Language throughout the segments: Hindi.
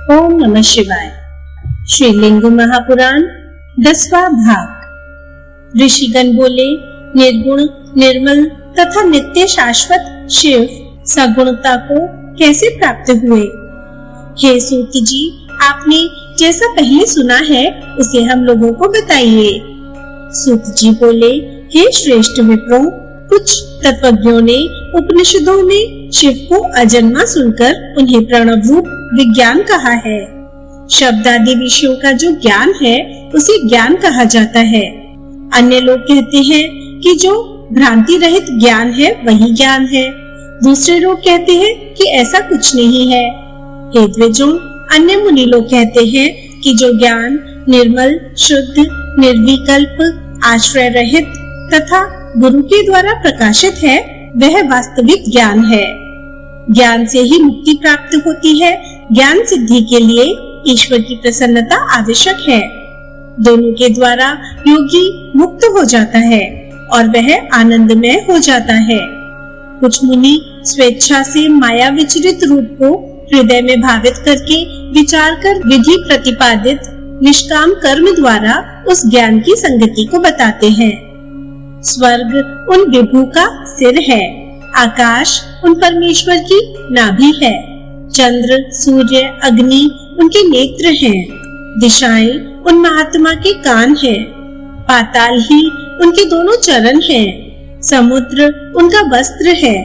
ओम नमः शिवाय। श्री लिंग महापुराण 10वां भाग। ऋषिगण बोले, निर्गुण, निर्मल तथा नित्य शाश्वत शिव सगुणता को कैसे प्राप्त हुए? हे सूत जी, आपने जैसा पहले सुना है उसे हम लोगों को बताइए। सूत जी बोले, हे श्रेष्ठ विप्रों, कुछ तत्वज्ञों ने उपनिषदों में शिव को अजन्मा सुनकर उन्हें प्रणव रूप विज्ञान कहा है। शब्द आदि विषयों का जो ज्ञान है उसे ज्ञान कहा जाता है। अन्य लोग कहते हैं कि जो भ्रांति रहित ज्ञान है वही ज्ञान है। दूसरे लोग कहते हैं कि ऐसा कुछ नहीं है। हे द्विजों, अन्य मुनि लोग कहते हैं कि जो ज्ञान निर्मल, शुद्ध, निर्विकल्प, आश्रय रहित तथा गुरु के द्वारा प्रकाशित है वह वास्तविक ज्ञान है। ज्ञान से ही मुक्ति प्राप्त होती है। ज्ञान सिद्धि के लिए ईश्वर की प्रसन्नता आवश्यक है। दोनों के द्वारा योगी मुक्त हो जाता है और वह आनंदमय हो जाता है। कुछ मुनि स्वेच्छा से माया विचरित रूप को हृदय में भावित करके विचार कर विधि प्रतिपादित निष्काम कर्म द्वारा उस ज्ञान की संगति को बताते हैं। स्वर्ग उन विभु का सिर है, आकाश उन परमेश्वर की नाभि है, चंद्र, सूर्य, अग्नि उनके नेत्र हैं, दिशाएं उन महात्मा के कान हैं, पाताल ही उनके दोनों चरण हैं, समुद्र उनका वस्त्र है,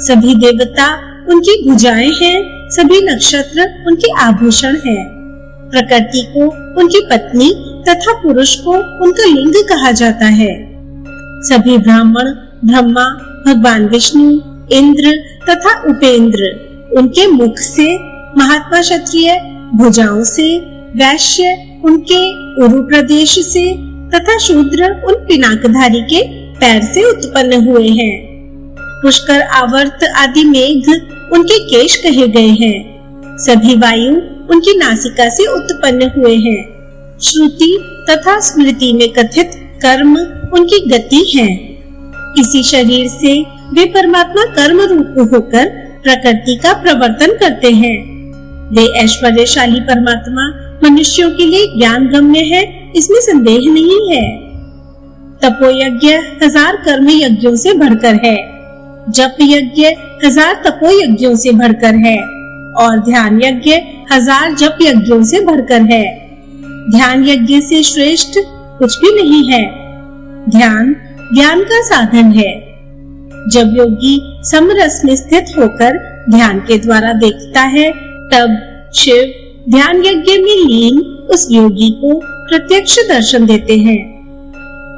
सभी देवता उनकी भुजाएं हैं, सभी नक्षत्र उनके आभूषण हैं, प्रकृति को उनकी पत्नी तथा पुरुष को उनका लिंग कहा जाता है। सभी ब्राह्मण, ब्रह्मा, भगवान विष्णु, इंद्र तथा उपेंद्र उनके मुख से, महात्मा क्षत्रिय भुजाओं से, वैश्य उनके उरु प्रदेश से तथा शूद्र उन पिनाकधारी के पैर से उत्पन्न हुए हैं। पुष्कर, आवर्त आदि मेघ उनके केश कहे गए हैं। सभी वायु उनकी नासिका से उत्पन्न हुए हैं। श्रुति तथा स्मृति में कथित कर्म उनकी गति है। इसी शरीर से वे परमात्मा कर्म रूप होकर प्रकृति का प्रवर्तन करते हैं। वे ऐश्वर्यशाली परमात्मा मनुष्यों के लिए ज्ञान गम्य है, इसमें संदेह नहीं है। तपोयज्ञ 1000 कर्म यज्ञों से बढ़कर है, जप यज्ञ 1000 तपो यज्ञों से बढ़कर है और ध्यान यज्ञ 1000 जप यज्ञों से बढ़कर है। ध्यान यज्ञ से श्रेष्ठ कुछ भी नहीं है। ध्यान ज्ञान का साधन है। जब योगी समरस में स्थित होकर ध्यान के द्वारा देखता है तब शिव ध्यान यज्ञ में लीन उस योगी को प्रत्यक्ष दर्शन देते हैं।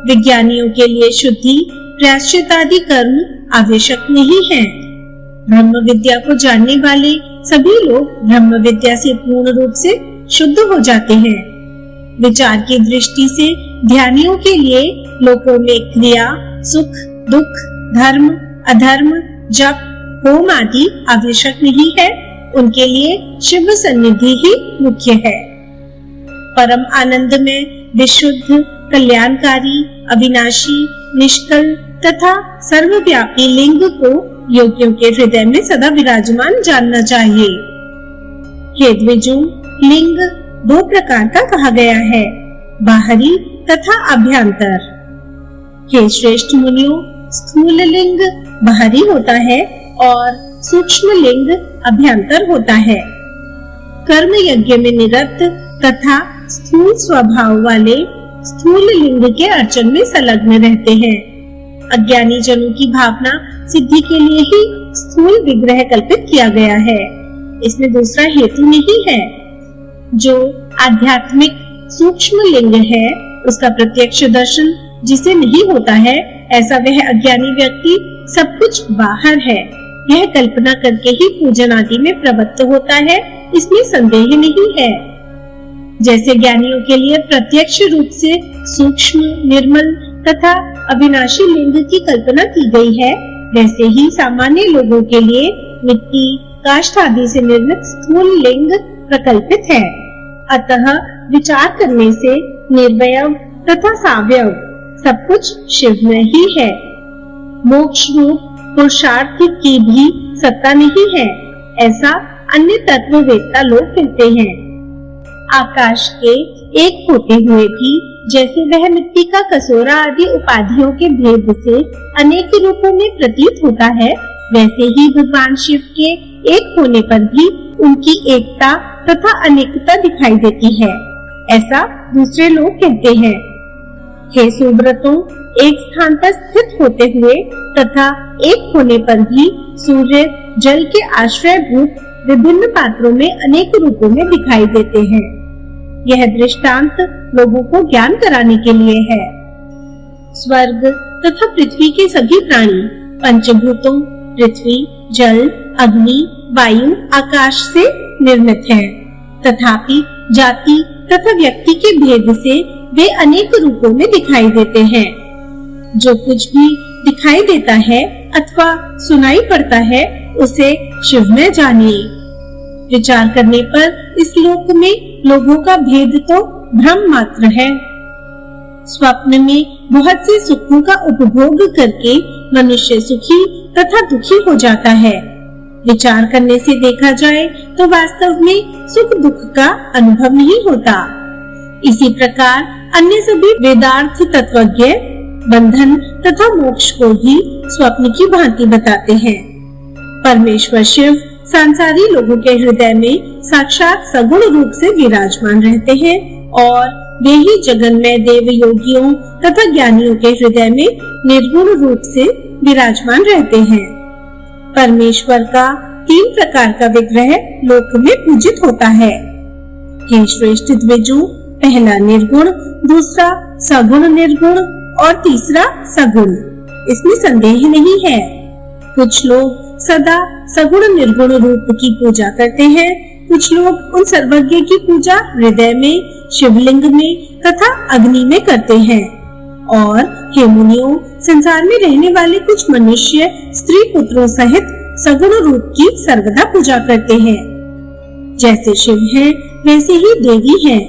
विज्ञानियों के लिए शुद्धि, प्रायश्चित आदि कर्म आवश्यक नहीं है। ब्रह्म विद्या को जानने वाले सभी लोग ब्रह्म विद्या से पूर्ण रूप से शुद्ध हो जाते हैं। विचार की दृष्टि से ध्यानियों के लिए लोकों में क्रिया, सुख, दुख, धर्म, अधर्म, जप, होम आदि आवश्यक नहीं है। उनके लिए शिव सन्निधि ही मुख्य है। परम आनंद में विशुद्ध, कल्याणकारी, अविनाशी, निष्कल तथा सर्वव्यापी लिंग को योगियों के हृदय में सदा विराजमान जानना चाहिए। हे द्विजों, लिंग 2 प्रकार का कहा गया है, बाहरी तथा अभ्यंतर। हे श्रेष्ठ मुनियों, स्थूल लिंग बाहरी होता है और सूक्ष्म लिंग अभ्यंतर होता है। कर्म यज्ञ में निरत तथा स्थूल स्वभाव वाले स्थूल लिंग के अर्चन में संलग्न रहते हैं। अज्ञानी जनों की भावना सिद्धि के लिए ही स्थूल विग्रह कल्पित किया गया है, इसमें दूसरा हेतु नहीं है। जो आध्यात्मिक सूक्ष्म लिंग है उसका प्रत्यक्ष दर्शन जिसे नहीं होता है, ऐसा वह अज्ञानी व्यक्ति सब कुछ बाहर है यह कल्पना करके ही पूजन आदि में प्रवृत्त होता है, इसमें संदेह नहीं है। जैसे ज्ञानियों के लिए प्रत्यक्ष रूप से सूक्ष्म, निर्मल तथा अविनाशी लिंग की कल्पना की गई है, वैसे ही सामान्य लोगों के लिए मिट्टी, काष्ठ आदि से निर्मित स्थूल लिंग प्रकल्पित है। अतः विचार करने से निर्वयव तथा सावयव सब कुछ शिव में ही है। मोक्ष रूप पुरुषार्थ की भी सत्ता नहीं है, ऐसा अन्य तत्ववेत्ता लोग कहते हैं। आकाश के एक होते हुए भी जैसे वह मिट्टी का कसोरा आदि उपाधियों के भेद से अनेक रूपों में प्रतीत होता है, वैसे ही भगवान शिव के एक होने पर भी उनकी एकता तथा अनेकता दिखाई देती है, ऐसा दूसरे लोग कहते हैं। हे सुव्रतों, एक स्थान पर स्थित होते हुए तथा एक होने पर भी सूर्य जल के आश्रयभूत विभिन्न पात्रों में अनेक रूपों में दिखाई देते हैं। यह दृष्टांत लोगों को ज्ञान कराने के लिए है। स्वर्ग तथा पृथ्वी के सभी प्राणी पंचभूतों पृथ्वी, जल, अग्नि, वायु, आकाश से निर्मित हैं। तथापि जाति तथा व्यक्ति के भेद से वे अनेक रूपों में दिखाई देते हैं। जो कुछ भी दिखाई देता है अथवा सुनाई पड़ता है उसे शिवमय जानिए। विचार करने पर इस लोक में लोगों का भेद तो भ्रम मात्र है। स्वप्न में बहुत से सुखों का उपभोग करके मनुष्य सुखी तथा दुखी हो जाता है। विचार करने से देखा जाए तो वास्तव में सुख दुख का अनुभव नहीं होता। इसी प्रकार अन्य सभी वेदार्थ तत्वज्ञ बंधन तथा मोक्ष को भी स्वप्न की भांति बताते हैं। परमेश्वर शिव सांसारी लोगों के हृदय में साक्षात सगुण रूप से विराजमान रहते हैं और वे ही जगन्मय देव योगियों तथा ज्ञानियों के हृदय में निर्गुण रूप से विराजमान रहते हैं। परमेश्वर का 3 प्रकार का विग्रह लोक में पूजित होता है। हे श्रेष्ठ द्विजों, पहला निर्गुण, दूसरा सगुण निर्गुण और तीसरा सगुण। इसमें संदेह नहीं है। कुछ लोग सदा सगुण निर्गुण रूप की पूजा करते हैं। कुछ लोग उन सर्वज्ञ की पूजा हृदय में, शिवलिंग में तथा अग्नि में करते हैं। और हे मुनियों, संसार में रहने वाले कुछ मनुष्य स्त्री पुत्रों सहित सगुण रूप की सर्वदा पूजा करते हैं। जैसे शिव हैं वैसे ही देवी हैं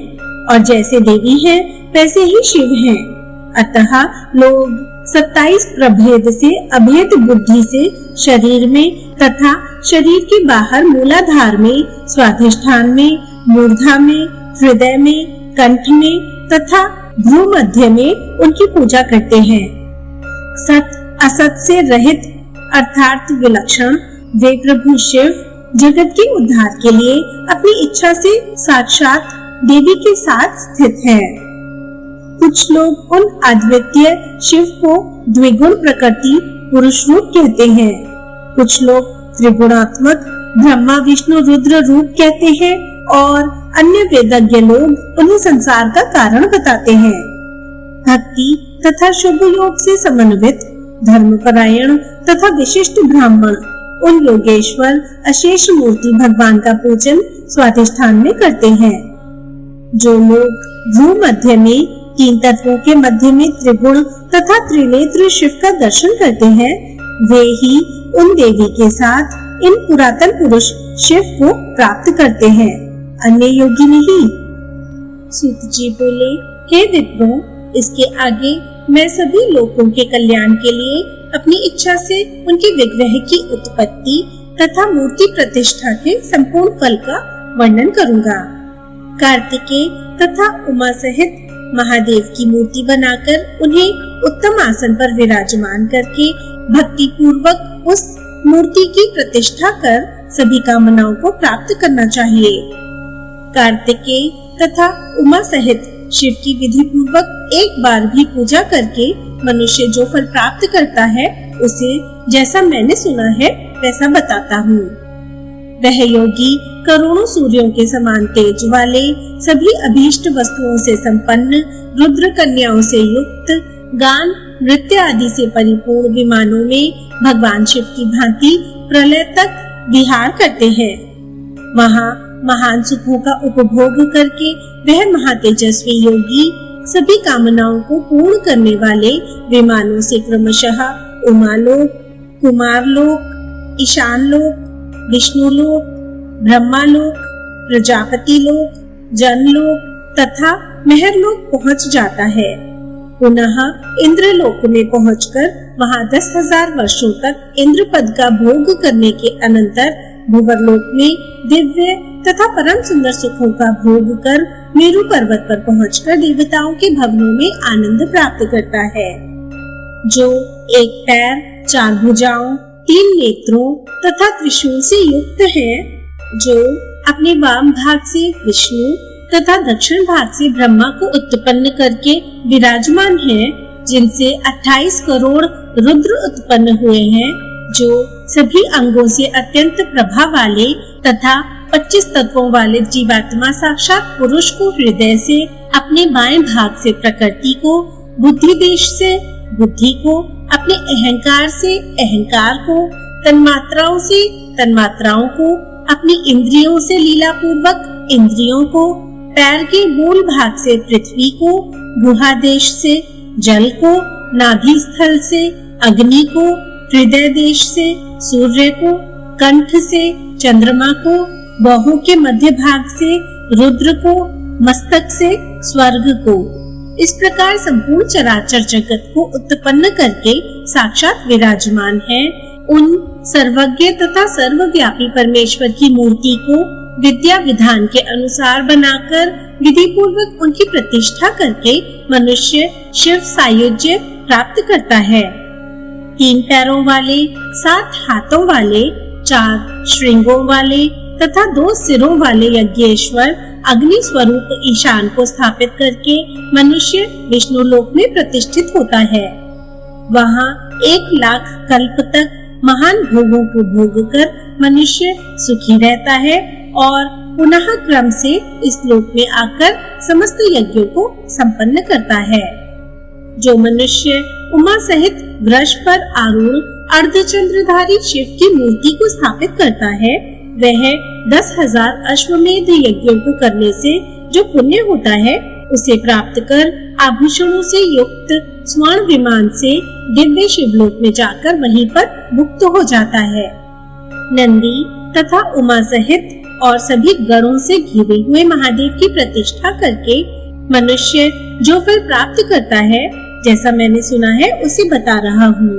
और जैसे देवी हैं वैसे ही शिव हैं। अतः लोग 27 प्रभेद से अभेद बुद्धि से शरीर में तथा शरीर के बाहर मूलाधार में, स्वाधिष्ठान में, मूर्धा में, हृदय में, कंठ में तथा भ्रू मध्य में उनकी पूजा करते हैं। सत असत से रहित अर्थात विलक्षण वे प्रभु शिव जगत के उद्धार के लिए अपनी इच्छा से साक्षात देवी के साथ स्थित हैं। कुछ लोग उन अद्वितीय शिव को द्विगुण प्रकृति पुरुष रूप कहते हैं। कुछ लोग त्रिगुणात्मक ब्रह्मा विष्णु रुद्र रूप कहते हैं और अन्य वेदज्ञ लोग उन्हें संसार का कारण बताते हैं। भक्ति तथा शुभ योग से समन्वित धर्मपरायण तथा विशिष्ट ब्राह्मण उन योगेश्वर अशेष मूर्ति भगवान का पूजन स्वाधिष्ठान में करते हैं। जो लोग भ्रू मध्य में 3 तत्वों के मध्य में त्रिगुण तथा त्रिनेत्र शिव का दर्शन करते हैं, वे ही उन देवी के साथ इन पुरातन पुरुष शिव को प्राप्त करते हैं, अन्य योगी नहीं। सूत जी बोले, हे विप्रों, इसके आगे मैं सभी लोगों के कल्याण के लिए अपनी इच्छा से उनके विग्रह की उत्पत्ति तथा मूर्ति प्रतिष्ठा के संपूर्ण फल का वर्णन करूंगा। कार्तिकेय तथा उमा सहित महादेव की मूर्ति बनाकर उन्हें उत्तम आसन पर विराजमान करके भक्ति पूर्वक उस मूर्ति की प्रतिष्ठा कर सभी कामनाओं को प्राप्त करना चाहिए। कार्तिकेय तथा उमा सहित शिव की विधि पूर्वक एक बार भी पूजा करके मनुष्य जो फल प्राप्त करता है उसे जैसा मैंने सुना है वैसा बताता हूँ। वह योगी करोड़ों सूर्यों के समान तेज वाले, सभी अभीष्ट वस्तुओं से संपन्न, रुद्र कन्याओं से युक्त, गान नृत्य आदि से परिपूर्ण विमानों में भगवान शिव की भांति प्रलय तक विहार करते हैं। वहाँ महान सुखों का उपभोग करके वह महातेजस्वी योगी सभी कामनाओं को पूर्ण करने वाले विमानों से क्रमशः उमालोक, कुमारलोक, ईशानलोक, विष्णुलोक, ब्रह्मालोक, प्रजापति लोक, जनलोक तथा महरलोक पहुंच जाता है। पुनः इंद्रलोक में पहुंचकर वहां 10,000 वर्षों तक इंद्र पद का भोग करने के अनंतर भुवरलोक में दिव्य तथा परम सुंदर सुखों का भोग कर मेरु पर्वत पर पहुंचकर देवताओं के भवनों में आनंद प्राप्त करता है। जो एक पैर, 4 भुजाओं, 3 नेत्रों तथा त्रिशूल से युक्त है, जो अपने वाम भाग से विष्णु तथा दक्षिण भाग से ब्रह्मा को उत्पन्न करके विराजमान है, जिनसे 28 करोड़ रुद्र उत्पन्न हुए हैं, जो सभी अंगों से अत्यंत प्रभा वाले तथा 25 तत्वों वाले जीवात्मा साक्षात पुरुष को हृदय से, अपने बाएं भाग से प्रकृति को, बुद्धि देश से बुद्धि को, अपने अहंकार से अहंकार को, तन्मात्राओं से तन्मात्राओं को, अपनी इंद्रियों से लीला पूर्वक इंद्रियों को, पैर के मूल भाग से पृथ्वी को, गुहा देश से जल को, नाभि स्थल से अग्नि को, हृदय देश से सूर्य को, कंठ से चंद्रमा को, बाहों के मध्य भाग से रुद्र को, मस्तक से स्वर्ग को, इस प्रकार संपूर्ण चराचर जगत को उत्पन्न करके साक्षात विराजमान है। उन सर्वज्ञ तथा सर्वव्यापी परमेश्वर की मूर्ति को विद्या विधान के अनुसार बनाकर विधि पूर्वक उनकी प्रतिष्ठा करके मनुष्य शिव सायुज्य प्राप्त करता है। 3 पैरों वाले, 7 हाथों वाले, 4 श्रृंगों वाले तथा 2 सिरों वाले यज्ञेश्वर अग्नि स्वरूप ईशान को स्थापित करके मनुष्य विष्णु लोक में प्रतिष्ठित होता है। वहाँ 1 लाख कल्प तक महान भोगों को भोग कर मनुष्य सुखी रहता है और पुनः क्रम से इस लोक में आकर समस्त यज्ञों को संपन्न करता है। जो मनुष्य उमा सहित वृष पर आरूढ़ अर्धचंद्रधारी शिव की मूर्ति को स्थापित करता है, वह 10,000 अश्वमेध यज्ञों को करने से जो पुण्य होता है, उसे प्राप्त कर आभूषणों से युक्त स्वर्ण विमान से दिव्य शिवलोक में जाकर वहीं पर मुक्त हो जाता है। नंदी तथा उमा सहित और सभी गणों से घिरे हुए महादेव की प्रतिष्ठा करके मनुष्य जो फल प्राप्त करता है, जैसा मैंने सुना है उसे बता रहा हूँ।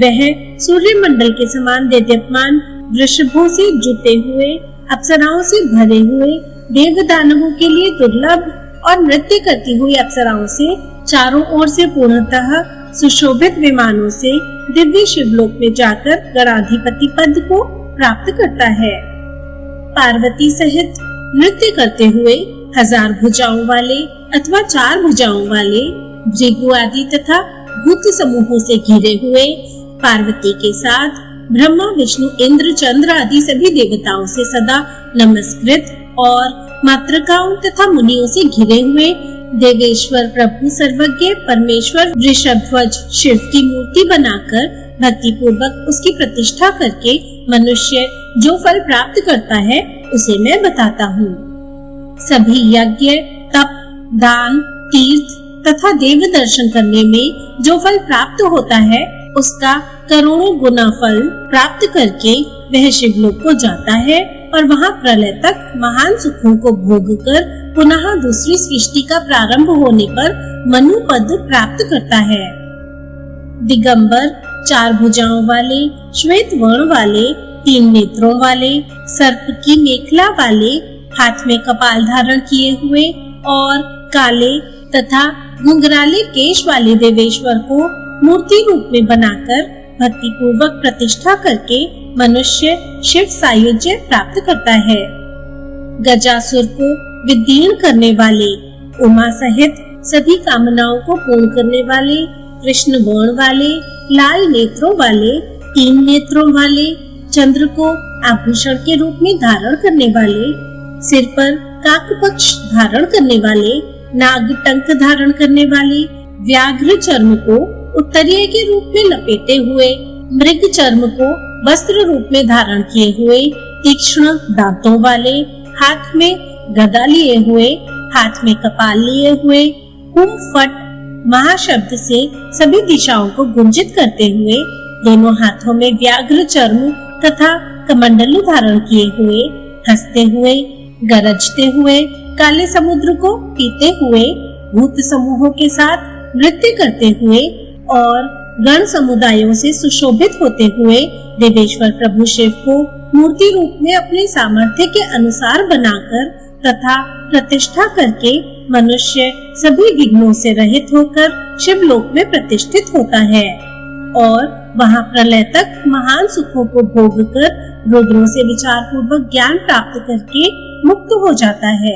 वह सूर्य मंडल के समान देदीप्यमान वृषभों से जुटे हुए, अप्सराओं से भरे हुए, देव दानवों के लिए दुर्लभ और नृत्य करती हुई अप्सराओं से चारों ओर से पूर्णतः सुशोभित विमानों से दिव्य शिवलोक में जाकर गणाधिपति पद को प्राप्त करता है। पार्वती सहित नृत्य करते हुए 1000 भुजाओं वाले अथवा 4 भुजाओं वाले भृगु आदि तथा भूत समूहों से घिरे हुए पार्वती के साथ ब्रह्मा विष्णु इंद्र चंद्र आदि सभी देवताओं से सदा नमस्कृत और मातृकाओं तथा मुनियों से घिरे हुए देवेश्वर प्रभु सर्वज्ञ परमेश्वर वृषभध्वज शिव की मूर्ति बनाकर भक्ति पूर्वक उसकी प्रतिष्ठा करके मनुष्य जो फल प्राप्त करता है उसे मैं बताता हूँ। सभी यज्ञ, तप, दान, तीर्थ तथा देव दर्शन करने में जो फल प्राप्त होता है, उसका करोड़ों गुना फल प्राप्त करके वह शिवलोक को जाता है और वहाँ प्रलय तक महान सुखों को भोग कर पुनः दूसरी सृष्टि का प्रारंभ होने पर मनु पद प्राप्त करता है। दिगंबर, 4 भुजाओं वाले, श्वेत वर्ण वाले, 3 नेत्रों वाले, सर्प की मेखला वाले, हाथ में कपाल धारण किए हुए और काले तथा घुंघराले केश वाले देवेश्वर को मूर्ति रूप में बनाकर भक्ति पूर्वक प्रतिष्ठा करके मनुष्य शिव सायुज्य प्राप्त करता है। गजासुर को विदीर्ण करने वाले, उमा सहित सभी कामनाओं को पूर्ण करने वाले, कृष्ण वर्ण वाले, लाल नेत्रों वाले, 3 नेत्रों वाले, चंद्र को आभूषण के रूप में धारण करने वाले, सिर पर काक पक्ष धारण करने वाले, नाग टंक धारण करने वाले, व्याघ्र चर्म को उत्तरीय के रूप में लपेटे हुए, मृग चर्म को वस्त्र रूप में धारण किए हुए, तीक्ष्ण दांतों वाले, हाथ में गदा लिए हुए, हाथ में कपाल लिए हुए, हुम फट महाशब्द से सभी दिशाओं को गुंजित करते हुए, दोनों हाथों में व्याघ्र चर्म तथा कमंडलू धारण किए हुए, हंसते हुए, गरजते हुए, काले समुद्र को पीते हुए, भूत समूहों के साथ नृत्य करते हुए और गण समुदायों से सुशोभित होते हुए देवेश्वर प्रभु शिव को मूर्ति रूप में अपने सामर्थ्य के अनुसार बनाकर तथा प्रतिष्ठा करके मनुष्य सभी विघ्नों से रहित होकर शिवलोक में प्रतिष्ठित होता है और वहां प्रलय तक महान सुखों को भोग कर रुद्रों से विचार पूर्वक ज्ञान प्राप्त करके मुक्त हो जाता है।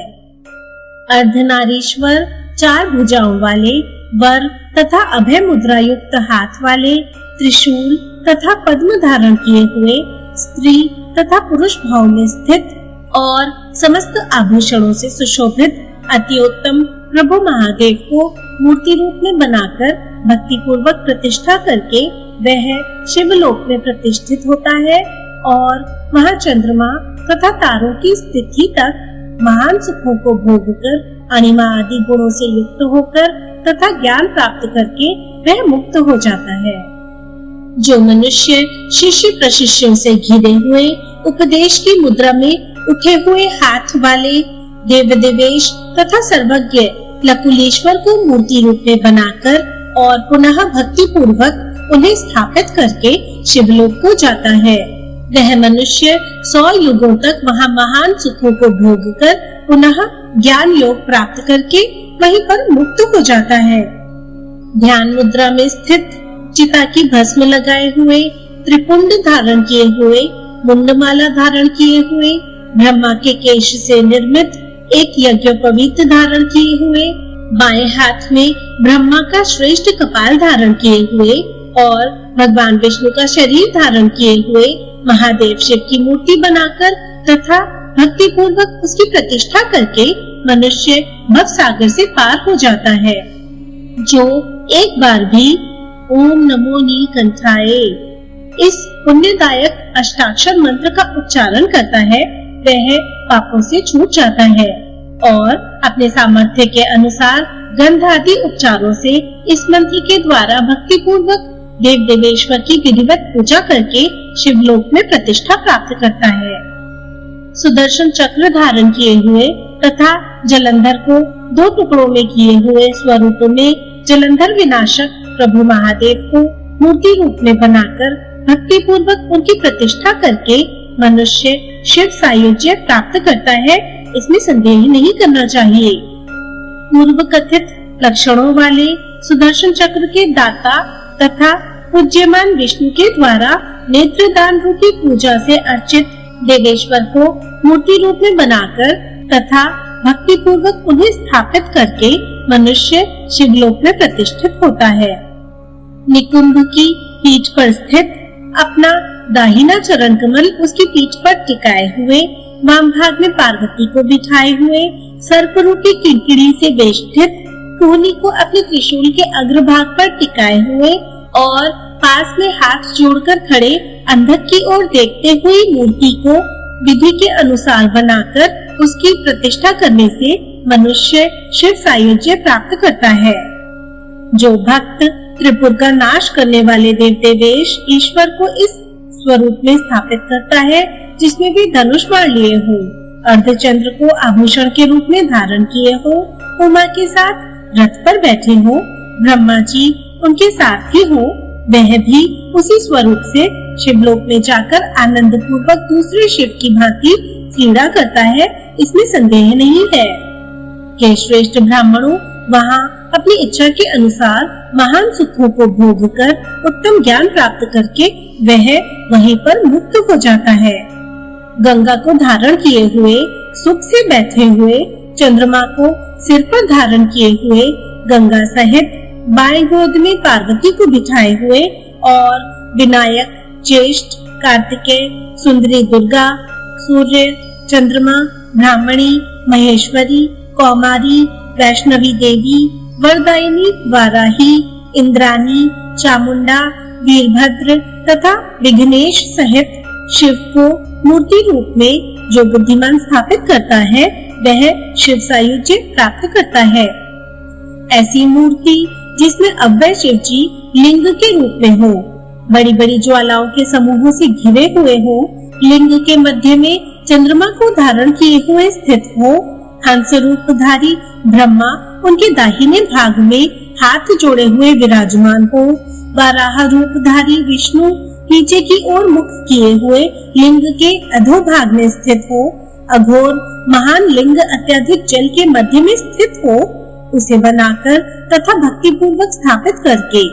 अर्धनारीश्वर 4 भुजाओं वाले, वर तथा अभय मुद्रा युक्त हाथ वाले, त्रिशूल तथा पद्म धारण किए हुए, स्त्री तथा पुरुष भाव में स्थित और समस्त आभूषणों से सुशोभित अति उत्तम प्रभु महादेव को मूर्ति रूप में बनाकर भक्ति पूर्वक प्रतिष्ठा करके वह शिवलोक में प्रतिष्ठित होता है और वहाँ चंद्रमा तथा तारों की स्थिति तक महान सुखों को भोग कर अणिमा आदि गुणों से युक्त होकर तथा ज्ञान प्राप्त करके वह मुक्त हो जाता है। जो मनुष्य शिष्य प्रशिष्यों से घिरे हुए उपदेश की मुद्रा में उठे हुए हाथ वाले देव देवेश तथा सर्वज्ञ लकुलेश्वर को मूर्ति रूप में बनाकर और पुनः भक्ति पूर्वक उन्हें स्थापित करके शिवलोक को जाता है, वह मनुष्य 100 युगों तक वहाँ महान सुखों को भोग कर पुनः ज्ञान योग प्राप्त करके वहीं पर मुक्त हो जाता है। ध्यान मुद्रा में स्थित, चिता की भस्म लगाए हुए, त्रिपुंड धारण किए हुए, मुंडमाला धारण किए हुए, ब्रह्मा के केश से निर्मित एक यज्ञोपवीत धारण किए हुए, बाएं हाथ में ब्रह्मा का श्रेष्ठ कपाल धारण किए हुए और भगवान विष्णु का शरीर धारण किए हुए महादेव शिव की मूर्ति बनाकर तथा भक्ति पूर्वक उसकी प्रतिष्ठा करके मनुष्य भव सागर से पार हो जाता है। जो एक बार भी ओम नमो नीलकंठाय इस पुण्यदायक अष्टाक्षर मंत्र का उच्चारण करता है वह पापों से छूट जाता है और अपने सामर्थ्य के अनुसार गंध आदि उपचारों से इस मंत्र के द्वारा भक्ति पूर्वक देव देवेश्वर की विधिवत पूजा करके शिवलोक में प्रतिष्ठा प्राप्त करता है। सुदर्शन चक्र धारण किए हुए तथा जलंधर को 2 टुकड़ों में किए हुए स्वरूप में जलंधर विनाशक प्रभु महादेव को मूर्ति रूप में बनाकर भक्ति पूर्वक उनकी प्रतिष्ठा करके मनुष्य शिव सायुज्य प्राप्त करता है, इसमें संदेह नहीं करना चाहिए। पूर्व कथित लक्षणों वाले सुदर्शन चक्र के दाता तथा पूज्यमान विष्णु के द्वारा नेत्रदान रूपी पूजा से अर्चित देवेश्वर को मूर्ति रूप में बनाकर तथा भक्ति पूर्वक उन्हें स्थापित करके मनुष्य शिवलोक में प्रतिष्ठित होता है। निकुंभ की पीठ पर स्थित अपना दाहिना चरण कमल उसकी पीठ पर टिकाए हुए, वाम भाग में पार्वती को बिठाए हुए, सर्प रूपी किंकिणी से वेष्टित कोहनी को अपने त्रिशूल के अग्रभाग पर टिकाए हुए और पास में हाथ जोड़कर खड़े अंधक की ओर देखते हुए मूर्ति को विधि के अनुसार बनाकर उसकी प्रतिष्ठा करने से मनुष्य शिव सायुज्य प्राप्त करता है। जो भक्त त्रिपुर का नाश करने वाले देव देवेश ईश्वर को इस स्वरूप में स्थापित करता है जिसमें भी धनुष बाण लिए हो, अर्धचंद्र को आभूषण के रूप में धारण किए हो, उमा के साथ रथ पर बैठे हो, ब्रह्मा जी उनके सारथी हो, वह भी उसी स्वरूप से शिवलोक में जाकर आनंद पूर्वक दूसरे शिव की भांति क्रीड़ा करता है, इसमें संदेह नहीं है। हे श्रेष्ठ ब्राह्मणों, वहाँ अपनी इच्छा के अनुसार महान सुखों को भोग कर उत्तम ज्ञान प्राप्त करके वह वहीं पर मुक्त हो जाता है। गंगा को धारण किए हुए, सुख से बैठे हुए, चंद्रमा को सिर पर धारण किए हुए, गंगा सहित बाएं गोद में पार्वती को बिठाए हुए और विनायक, ज्येष्ठ, कार्तिकेय, सुंदरी दुर्गा, सूर्य, चंद्रमा, ब्राह्मणी, महेश्वरी, कौमारी, वैष्णवी देवी, वरदायिनी, वाराही, इंद्राणी, चामुंडा, वीरभद्र तथा विघ्नेश सहित शिव को मूर्ति रूप में जो बुद्धिमान स्थापित करता है वह शिव सायुज्य प्राप्त करता है। ऐसी मूर्ति जिसमें अव्यय शिव जी लिंग के रूप में हो, बड़ी बड़ी ज्वालाओं के समूहों से घिरे हुए हो, लिंग के मध्य में चंद्रमा को धारण किए हुए स्थित हो, हंस रूपधारी ब्रह्मा उनके दाहिने भाग में हाथ जोड़े हुए विराजमान हो, बारह रूपधारी विष्णु नीचे की ओर मुख किए हुए लिंग के अधोभाग में स्थित हो, अघोर महान लिंग अत्यधिक जल के मध्य में स्थित हो, उसे बनाकर तथा भक्ति पूर्वक स्थापित करके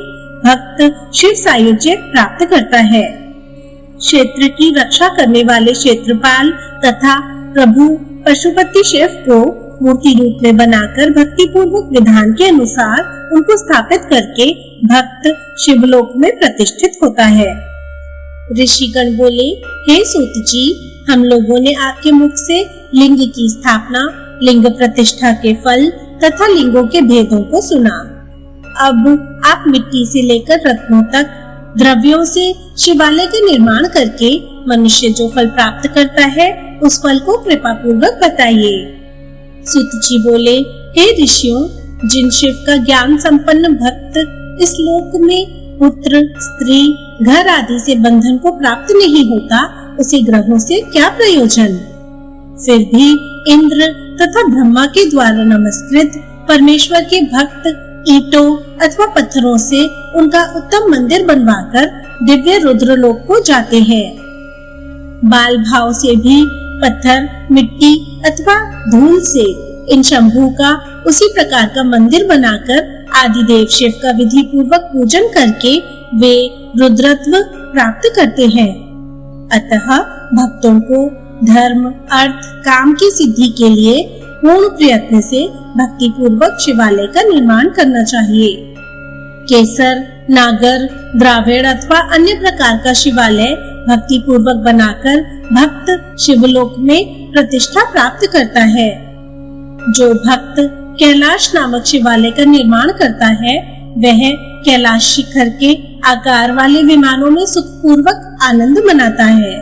भक्त शिव सायुज्य प्राप्त करता है। क्षेत्र की रक्षा करने वाले क्षेत्रपाल तथा प्रभु पशुपति शिव को मूर्ति रूप में बनाकर भक्ति पूर्वक विधान के अनुसार उनको स्थापित करके भक्त शिवलोक में प्रतिष्ठित होता है। ऋषिगण बोले, हे सूत जी, हम लोगों ने आपके मुख से लिंग की स्थापना, लिंग प्रतिष्ठा के फल तथा लिंगों के भेदों को सुना। अब आप मिट्टी से लेकर रत्नों तक द्रव्यों से शिवालय का निर्माण करके मनुष्य जो फल प्राप्त करता है उस फल को कृपा पूर्वक बताइए। सूत जी बोले, हे ऋषियों, जिन शिव का ज्ञान संपन्न भक्त इस लोक में पुत्र, स्त्री, घर आदि से बंधन को प्राप्त नहीं होता, उसे ग्रहों से क्या प्रयोजन। फिर भी इंद्र तथा ब्रह्मा के द्वारा नमस्कृत परमेश्वर के भक्त ईंटों अथवा पत्थरों से उनका उत्तम मंदिर बनवाकर दिव्य रुद्रलोक को जाते हैं। बाल भाव से भी पत्थर, मिट्टी अथवा धूल से इन शंभू का उसी प्रकार का मंदिर बनाकर आदिदेव शिव का विधि पूर्वक पूजन करके वे रुद्रत्व प्राप्त करते हैं। अतः भक्तों को धर्म, अर्थ, काम की सिद्धि के लिए पूर्ण प्रयत्न से भक्ति पूर्वक शिवालय का निर्माण करना चाहिए। केसर, नागर, द्राविड़ अथवा अन्य प्रकार का शिवालय भक्ति पूर्वक बनाकर भक्त शिवलोक में प्रतिष्ठा प्राप्त करता है। जो भक्त कैलाश नामक शिवालय का निर्माण करता है वह कैलाश शिखर के आकार वाले विमानों में सुखपूर्वक आनंद मनाता है।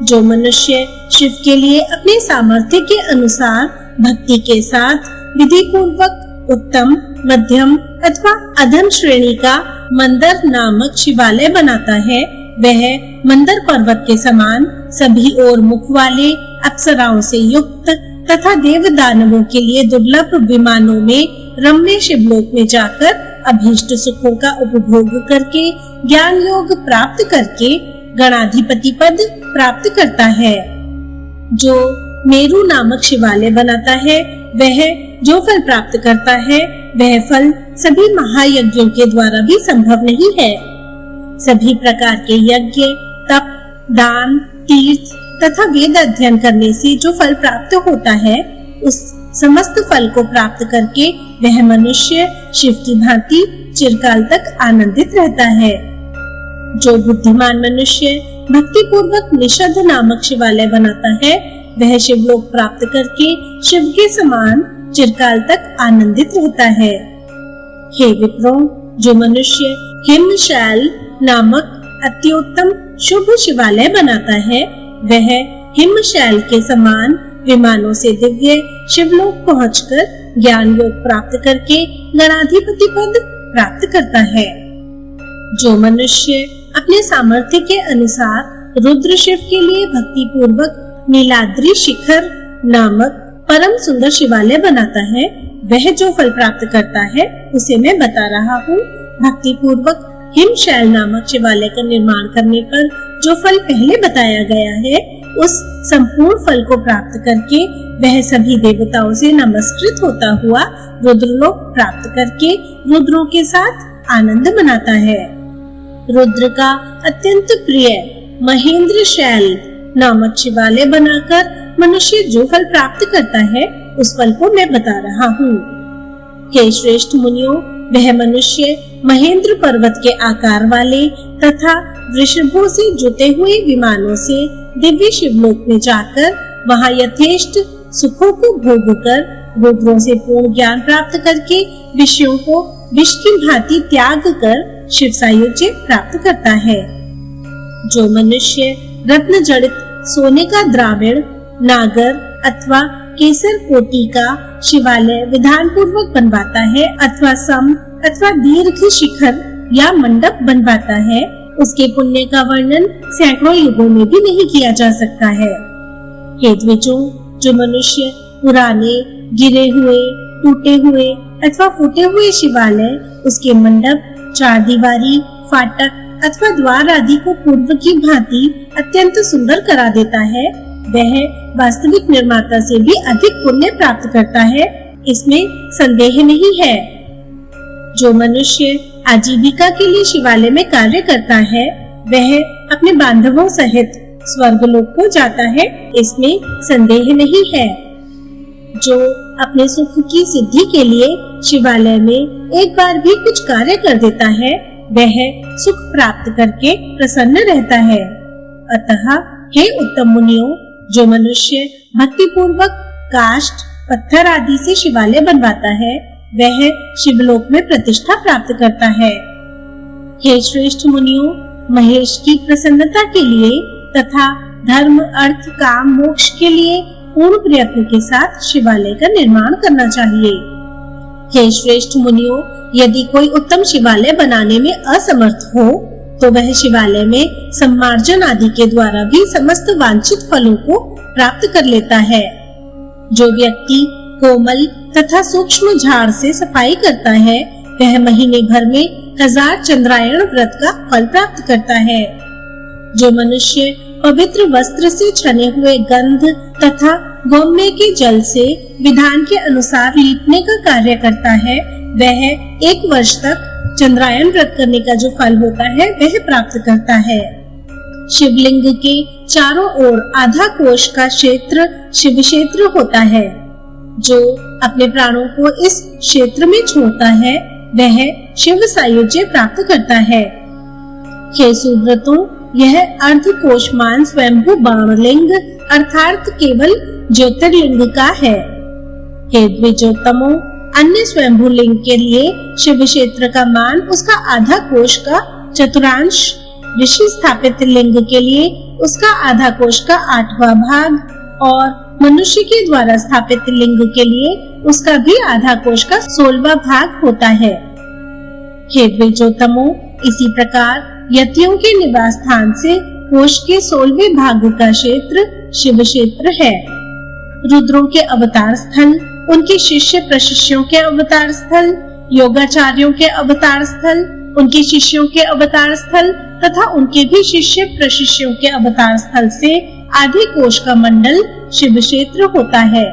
जो मनुष्य शिव के लिए अपने सामर्थ्य के अनुसार भक्ति के साथ विधि पूर्वक उत्तम, मध्यम अथवा अधम श्रेणी का मंदर नामक शिवालय बनाता है, वह मंदर पर्वत के समान सभी ओर मुख वाले अप्सराओं से युक्त तथा देव दानवों के लिए दुर्लभ विमानों में रम्य शिवलोक में जाकर अभीष्ट सुखों का उपभोग करके ज्ञान योग प्राप्त करके गणाधिपति पद प्राप्त करता है। जो मेरु नामक शिवालय बनाता है वह जो फल प्राप्त करता है वह फल सभी महायज्ञों के द्वारा भी संभव नहीं है। सभी प्रकार के यज्ञ, तप, दान, तीर्थ तथा वेद अध्ययन करने से जो फल प्राप्त होता है उस समस्त फल को प्राप्त करके वह मनुष्य शिव की भांति चिरकाल तक आनंदित रहता है। जो बुद्धिमान मनुष्य भक्ति पूर्वक निषद नामक शिवालय बनाता है वह शिवलोक प्राप्त करके शिव के समान चिरकाल तक आनंदित रहता है। हे विप्रो, जो मनुष्य हिमशैल नामक अत्युत्तम शुभ शिवालय बनाता है वह हिमशैल के समान विमानों से दिव्य शिवलोक पहुंचकर ज्ञान योग प्राप्त करके गणाधिपति पद प्राप्त करता है। जो मनुष्य अपने सामर्थ्य के अनुसार रुद्र शिव के लिए भक्ति पूर्वक नीलाद्रि शिखर नामक परम सुंदर शिवालय बनाता है वह जो फल प्राप्त करता है उसे मैं बता रहा हूँ। भक्ति पूर्वक हिमशैल नामक शिवालय का निर्माण करने पर जो फल पहले बताया गया है उस संपूर्ण फल को प्राप्त करके वह सभी देवताओं से नमस्कृत होता हुआ रुद्रलोक प्राप्त करके रुद्रों के साथ आनंद मनाता है। रुद्र का अत्यंत प्रिय महेंद्र शैल नामक शिवालय बनाकर मनुष्य जो फल प्राप्त करता है उस फल को मैं बता रहा हूँ। हे श्रेष्ठ मुनियों, वह मनुष्य महेंद्र पर्वत के आकार वाले तथा वृषभों से जुटे हुए विमानों से दिव्य शिवलोक में जाकर वहां यथेष्ट सुखों को भोग कर रुद्रों से पूर्ण ज्ञान प्राप्त करके विषयों को विष की भांति त्याग कर शिव सायुज्य प्राप्त करता है। जो मनुष्य रत्न जड़ित सोने का द्राविड़, नागर अथवा केसर कोटि का शिवालय विधान पूर्वक बनवाता है अथवा सम अथवा दीर्घ शिखर या मंडप बनवाता है उसके पुण्य का वर्णन सैकड़ों युगों में भी नहीं किया जा सकता है। हे द्विजों, जो मनुष्य पुराने, गिरे हुए, टूटे हुए अथवा फूटे हुए शिवालय उसके मंडप, चार दीवारी, फाटक अथवा द्वार आदि को पूर्व की भांति अत्यंत सुंदर करा देता है, वह वास्तविक निर्माता से भी अधिक पुण्य प्राप्त करता है, इसमें संदेह नहीं है। जो मनुष्य आजीविका के लिए शिवालय में कार्य करता है, वह अपने बांधवों सहित स्वर्गलोक को जाता है, इसमें संदेह नहीं है। जो अपने सुख की सिद्धि के लिए शिवालय में एक बार भी कुछ कार्य कर देता है, वह सुख प्राप्त करके प्रसन्न रहता है। अतः हे उत्तम मुनियों, जो मनुष्य भक्ति पूर्वक काष्ठ, पत्थर आदि से शिवालय बनवाता है, वह शिवलोक में प्रतिष्ठा प्राप्त करता है। हे श्रेष्ठ मुनियों, महेश की प्रसन्नता के लिए तथा धर्म, अर्थ, काम, मोक्ष के लिए पूर्ण प्रयत्न के साथ शिवालय का निर्माण करना चाहिए। हे श्रेष्ठ मुनियों, यदि कोई उत्तम शिवालय बनाने में असमर्थ हो, तो वह शिवालय में सम्मार्जन आदि के द्वारा भी समस्त वांछित फलों को प्राप्त कर लेता है। जो व्यक्ति कोमल तथा सूक्ष्म झाड़ से सफाई करता है, वह महीने भर में 1000 चंद्रायण व्रत का फल प्राप्त करता है। जो मनुष्य पवित्र वस्त्र से छने हुए गंध तथा गौम्य के जल से विधान के अनुसार लीपने का कार्य करता है, वह 1 वर्ष तक चंद्रायण व्रत करने का जो फल होता है वह प्राप्त करता है। शिवलिंग के चारों ओर आधा कोश का क्षेत्र शिव क्षेत्र होता है। जो अपने प्राणों को इस क्षेत्र में छोड़ता है, वह शिव सायुज्य प्राप्त करता है। हे सुव्रतों, यह अर्धकोशमान स्वयंभू बाणलिंग अर्थात केवल ज्योतिर्लिंग का है। हे द्विजोत्तमों, अन्य स्वयंभू लिंग के लिए शिव क्षेत्र का मान उसका आधा कोश का चतुर्थांश, ऋषि स्थापित लिंग के लिए उसका आधा कोश का 8वां भाग और मनुष्य के द्वारा स्थापित लिंग के लिए उसका भी आधा कोश का 16वां भाग होता है। हे द्विजोत्तमों, इसी प्रकार यतियों के निवास स्थान से कोश के 16वें भाग का क्षेत्र शिव क्षेत्र है। रुद्रों के अवतार स्थल, उनके शिष्य प्रशिष्यों के अवतार स्थल, योगाचार्यों के अवतार स्थल, उनके शिष्यों के अवतार स्थल तथा उनके भी शिष्य प्रशिष्यों के अवतार स्थल से आधे कोश का मंडल शिव क्षेत्र होता है।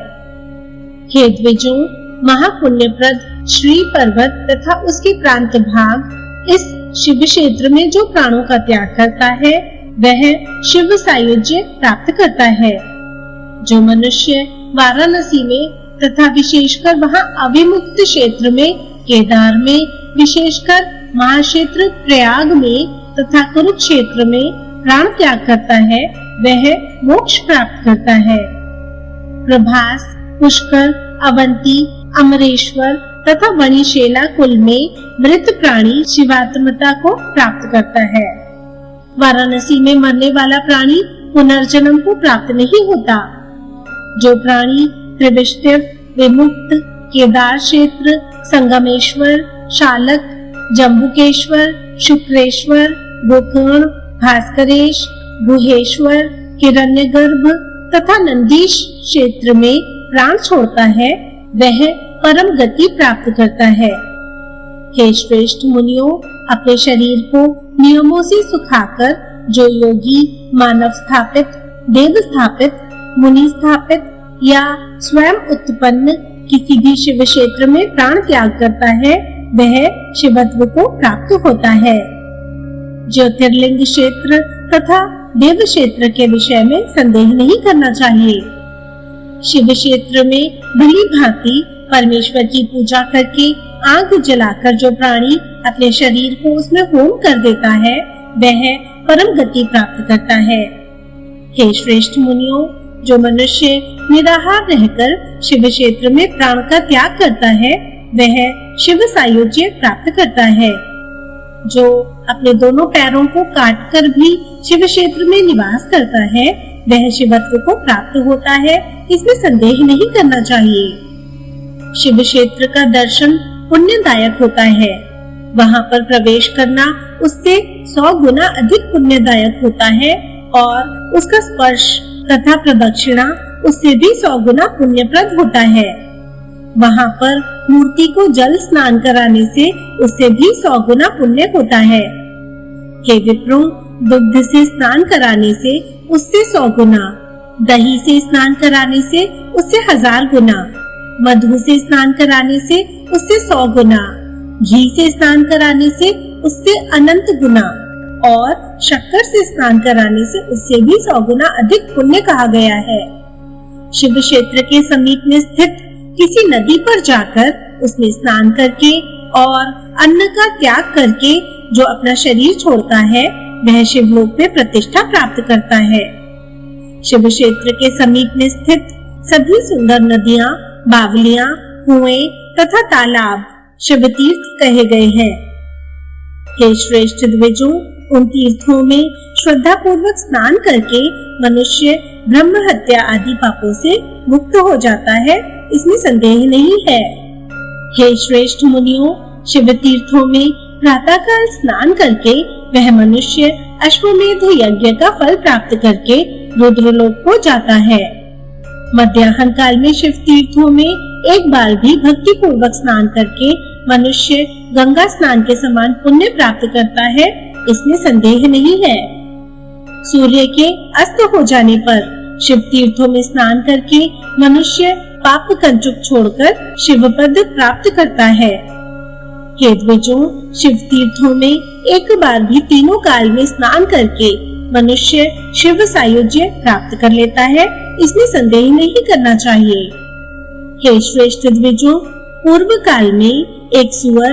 हे द्विजों, महापुण्यप्रद श्री पर्वत तथा उसके प्रांत भाग इस शिव क्षेत्र में जो प्राणों का त्याग करता है, वह शिव सायुज्य प्राप्त करता है। जो मनुष्य वाराणसी में तथा विशेषकर वहां अविमुक्त क्षेत्र में, केदार में, विशेषकर महाक्षेत्र प्रयाग में तथा कुरुक्षेत्र में प्राण त्याग करता है, वह मोक्ष प्राप्त करता है। प्रभास, पुष्कर, अवंती, अमरेश्वर तथा वणिशेला कुल में मृत प्राणी शिवात्मता को प्राप्त करता है। वाराणसी में मरने वाला प्राणी पुनर्जन्म को प्राप्त नहीं होता। जो प्राणी त्रिविष्टिव, विमुक्त, केदार क्षेत्र, संगमेश्वर, शालक, जम्बुकेश्वर, शुक्रेश्वर, गोकर्ण, भास्करेश, गुहेश्वर, हिरण्यगर्भ तथा नंदीश क्षेत्र में प्राण छोड़ता है, वह परम गति प्राप्त करता है। हे श्रेष्ठ मुनियों, अपने शरीर को नियमों से सुखाकर जो योगी मानव स्थापित, देव स्थापित, मुनि स्थापित या स्वयं उत्पन्न किसी भी शिव क्षेत्र में प्राण त्याग करता है, वह शिवत्व को प्राप्त होता है। ज्योतिर्लिंग क्षेत्र तथा देव क्षेत्र के विषय में संदेह नहीं करना चाहिए। शिव क्षेत्र में भली भांति परमेश्वर की पूजा करके आग जलाकर जो प्राणी अपने शरीर को उसमें होम कर देता है, वह परम गति प्राप्त करता है। हे श्रेष्ठ मुनियों, जो मनुष्य निराहार रहकर शिव क्षेत्र में प्राण का त्याग करता है, वह शिव सायुज्य प्राप्त करता है। जो अपने दोनों पैरों को काटकर भी शिव क्षेत्र में निवास करता है, वह शिवत्व को प्राप्त होता है, इसमें संदेह नहीं करना चाहिए। शिव क्षेत्र का दर्शन पुण्यदायक होता है। वहां पर प्रवेश करना उससे 100 गुना अधिक पुण्यदायक होता है और उसका स्पर्श तथा प्रदक्षिणा उससे भी 100 गुना पुण्यप्रद होता है। वहाँ पर मूर्ति को जल स्नान कराने से उससे भी 100 गुना पुण्य होता है। हे विप्रों, दुग्ध से स्नान कराने से उससे 100 गुना, दही से स्नान कराने से उससे 1000 गुना, मधु से स्नान कराने से उससे 100 गुना, घी से स्नान कराने से उससे अनंत गुना और शक्कर से स्नान कराने से उससे भी 100 गुना अधिक पुण्य कहा गया है। शिव क्षेत्र के समीप में स्थित किसी नदी पर जाकर उसमें स्नान करके और अन्न का त्याग करके जो अपना शरीर छोड़ता है वह शिवलोक में प्रतिष्ठा प्राप्त करता है। शिव क्षेत्र के समीप में स्थित सभी सुंदर नदियां, बावलियां, कुएं तथा तालाब शिव तीर्थ कहे गए हैं। हे श्रेष्ठ द्विजों, उन तीर्थों में श्रद्धा पूर्वक स्नान करके मनुष्य ब्रह्म हत्या आदि पापों से मुक्त हो जाता है, इसमें संदेह नहीं है। हे श्रेष्ठ मुनियों, शिव तीर्थों में प्रातःकाल स्नान करके वह मनुष्य अश्वमेध यज्ञ का फल प्राप्त करके रुद्रलोक को जाता है। मध्याह्न काल में शिव तीर्थों में एक बार भी भक्ति पूर्वक स्नान करके मनुष्य गंगा स्नान के समान पुण्य प्राप्त करता है, इसमें संदेह नहीं है। सूर्य के अस्त हो जाने पर शिव तीर्थों में स्नान करके मनुष्य पाप कंचुक छोड़कर शिव पद प्राप्त करता है। हे द्विजों, शिव तीर्थों में एक बार भी तीनों काल में स्नान करके मनुष्य शिव सायुज्य प्राप्त कर लेता है, इसमें संदेह नहीं करना चाहिए। हे श्रेष्ठ द्विजों, पूर्व काल में एक सुअर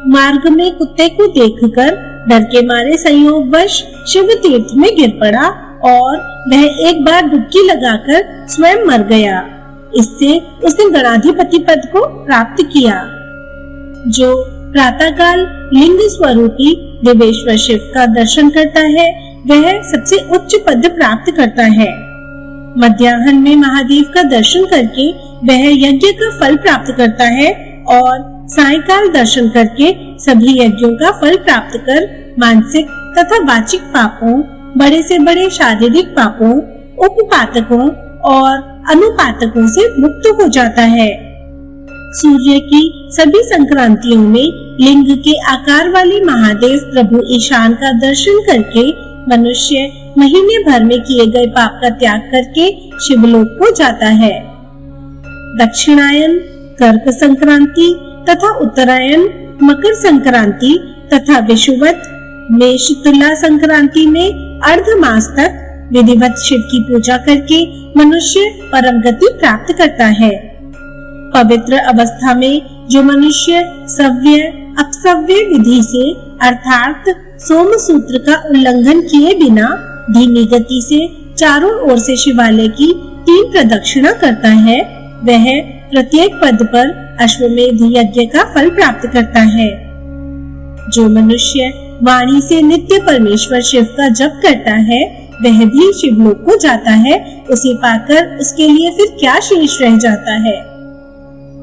मार्ग में कुत्ते को देखकर डर के मारे संयोगवश शिव तीर्थ में गिर पड़ा और वह एक बार डुबकी लगाकर स्वयं मर गया। इससे उसने गणाधिपति पद को प्राप्त किया। जो प्रातःकाल लिंग स्वरूपी देवेश्वर शिव का दर्शन करता है वह सबसे उच्च पद प्राप्त करता है। मध्याह्न में महादेव का दर्शन करके वह यज्ञ का फल प्राप्त करता है और सायंकाल दर्शन करके सभी यज्ञों का फल प्राप्त कर मानसिक तथा वाचिक पापों, बड़े से बड़े शारीरिक पापों, उपपातकों और अनुपातकों से मुक्त हो जाता है। सूर्य की सभी संक्रांतियों में लिंग के आकार वाले महादेव प्रभु ईशान का दर्शन करके मनुष्य महीने भर में किए गए पाप का त्याग करके शिवलोक को जाता है। दक्षिणायन, कर्क संक्रांति तथा उत्तरायण, मकर संक्रांति तथा विषुवत, मेष तुला संक्रांति में अर्ध मास तक विधिवत शिव की पूजा करके मनुष्य परम गति प्राप्त करता है। पवित्र अवस्था में जो मनुष्य सव्य अपसव्य विधि से अर्थात सोम सूत्र का उल्लंघन किए बिना धीमी गति से चारों ओर से शिवालय की 3 प्रदक्षिणा करता है वह प्रत्येक पद पर अश्वमेध यज्ञ का फल प्राप्त करता है। जो मनुष्य वाणी से नित्य परमेश्वर शिव का जप करता है वह भी शिवलोक को जाता है, उसे पाकर उसके लिए फिर क्या शेष रह जाता है।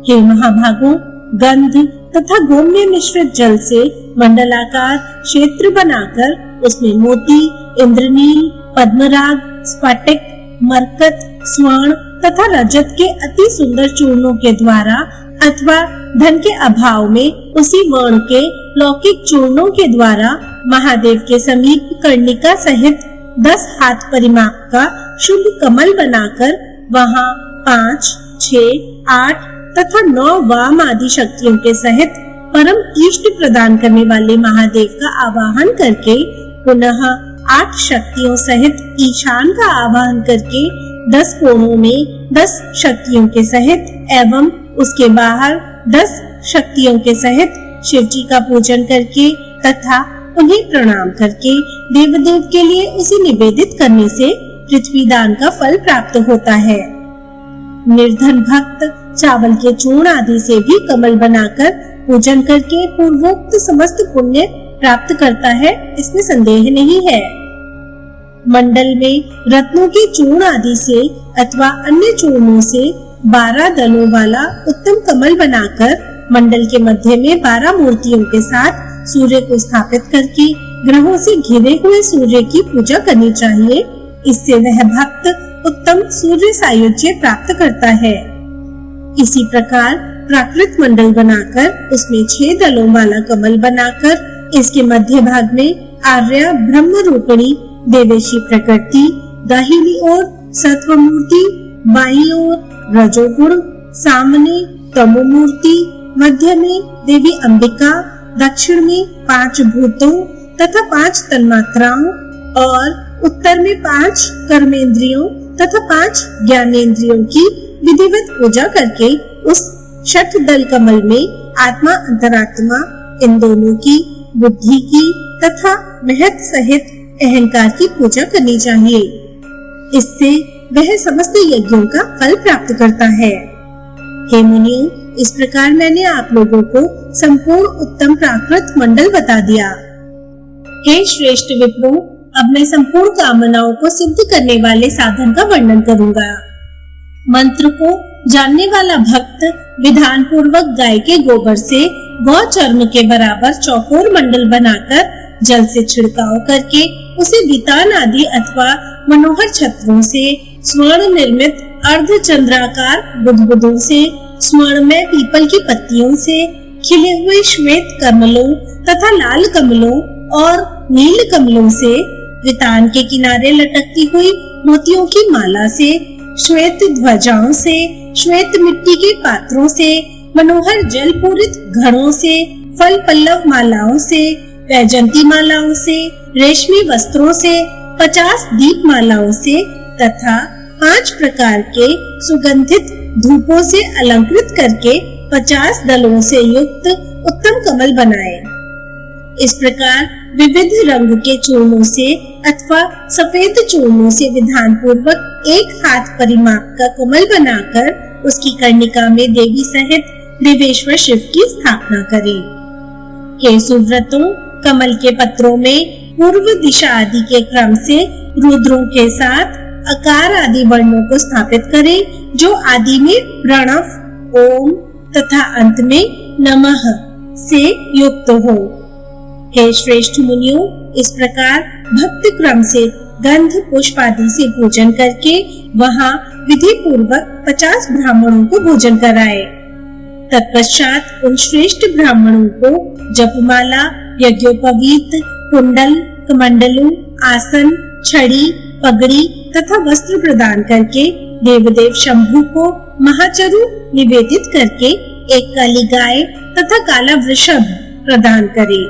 हे महाभागों, गंध तथा गोम्य मिश्रित जल से मंडलाकार क्षेत्र बनाकर उसमें मोती, इंद्रनील, पद्मराग, स्फटिक, मरकत, स्वर्ण तथा रजत के अति सुंदर चूर्णों के द्वारा अथवा धन के अभाव में उसी वर्ण के लौकिक चूर्णों के द्वारा महादेव के समीप कर्णिका सहित 10 हाथ परिमाप का शुभ कमल बनाकर वहां 5, 6, 8 तथा 9 वाम आदि शक्तियों के सहित परम इष्ट प्रदान करने वाले महादेव का आवाहन करके पुनः 8 शक्तियों सहित ईशान का आवाहन करके 10 कोणों में 10 शक्तियों के सहित एवं उसके बाहर 10 शक्तियों के सहित शिवजी का पूजन करके तथा उन्हें प्रणाम करके देवदेव के लिए उसे निवेदित करने से पृथ्वी दान का फल प्राप्त होता है। निर्धन भक्त चावल के चूर्ण आदि से भी कमल बनाकर पूजन करके पूर्वोक्त समस्त पुण्य प्राप्त करता है, इसमें संदेह नहीं है। मंडल में रत्नों के चूर्ण आदि से अथवा अन्य चूर्णों से 12 दलों वाला उत्तम कमल बनाकर मंडल के मध्य में 12 मूर्तियों के साथ सूर्य को स्थापित करके ग्रहों से घिरे हुए सूर्य की पूजा करनी चाहिए। इससे वह भक्त उत्तम सूर्य सायुज्य प्राप्त करता है। इसी प्रकार प्राकृत मंडल बनाकर उसमें 6 दलों वाला कमल बनाकर इसके मध्य भाग में आर्या ब्रह्म रूपिणी देवेशी प्रकृति, दाहिनी ओर सत्व मूर्ति, बाईं ओर रजोगुण, सामने तमो मूर्ति, मध्य में देवी अंबिका, दक्षिण में 5 भूतों तथा 5 तन्मात्राओं और उत्तर में 5 कर्मेंद्रियों तथा 5 ज्ञानेंद्रियों की विधिवत पूजा करके उस छठ दल कमल में आत्मा अंतरात्मा इन दोनों की बुद्धि की तथा महत सहित अहंकार की पूजा करनी चाहिए। इससे वह समस्त यज्ञों का फल प्राप्त करता है। हे मुनियों, इस प्रकार मैंने आप लोगों को संपूर्ण उत्तम प्राकृत मंडल बता दिया। हे श्रेष्ठ विप्रो, अब मैं संपूर्ण कामनाओं को सिद्ध करने वाले साधन का वर्णन करूंगा। मंत्र को जानने वाला भक्त विधान पूर्वक गाय के गोबर से गौ चर्म के बराबर चौकोर मंडल बनाकर जल से छिड़काव करके उसे वितान आदि अथवा मनोहर छत्रों से, स्वर्ण निर्मित अर्ध चंद्राकार बुदबुदों से, स्वर्णमय पीपल की पत्तियों से, खिले हुए श्वेत कमलों तथा लाल कमलों और नील कमलों से, वितान के किनारे लटकती हुई मोतियों की माला से, श्वेत ध्वजाओं से, श्वेत मिट्टी के पात्रों से, मनोहर जल पूरित घड़ों से, फल पल्लव मालाओं से, वैजंती मालाओं से, रेशमी वस्त्रों से, 50 दीप मालाओं से तथा 5 प्रकार के सुगंधित धूपों से अलंकृत करके 50 दलों से युक्त उत्तम कमल बनाए। इस प्रकार विविध रंग के चूर्णों से अथवा सफेद चूर्णों से विधान पूर्वक 1 हाथ परिमाप का कमल बनाकर उसकी कर्णिका में देवी सहित देवेश्वर शिव की स्थापना करें। हे सुव्रतों, कमल के पत्रों में पूर्व दिशा आदि के क्रम से रुद्रों के साथ अकार आदि वर्णों को स्थापित करें, जो आदि में प्रणव, ओम तथा अंत में नमः से युक्त हो। हे श्रेष्ठ मुनियों, इस प्रकार भक्ति क्रम से गंध पुष्प आदि से पूजन करके वहां विधि पूर्वक 50 ब्राह्मणों को भोजन कराए। तत्पश्चात उन श्रेष्ठ ब्राह्मणों को जपमाला, यज्ञोपवीत, कुंडल, कमंडलू, आसन, छड़ी, पगड़ी तथा वस्त्र प्रदान करके देवदेव शंभु को महाचरु निवेदित करके एक काली गाय तथा काला वृषभ प्रदान करे।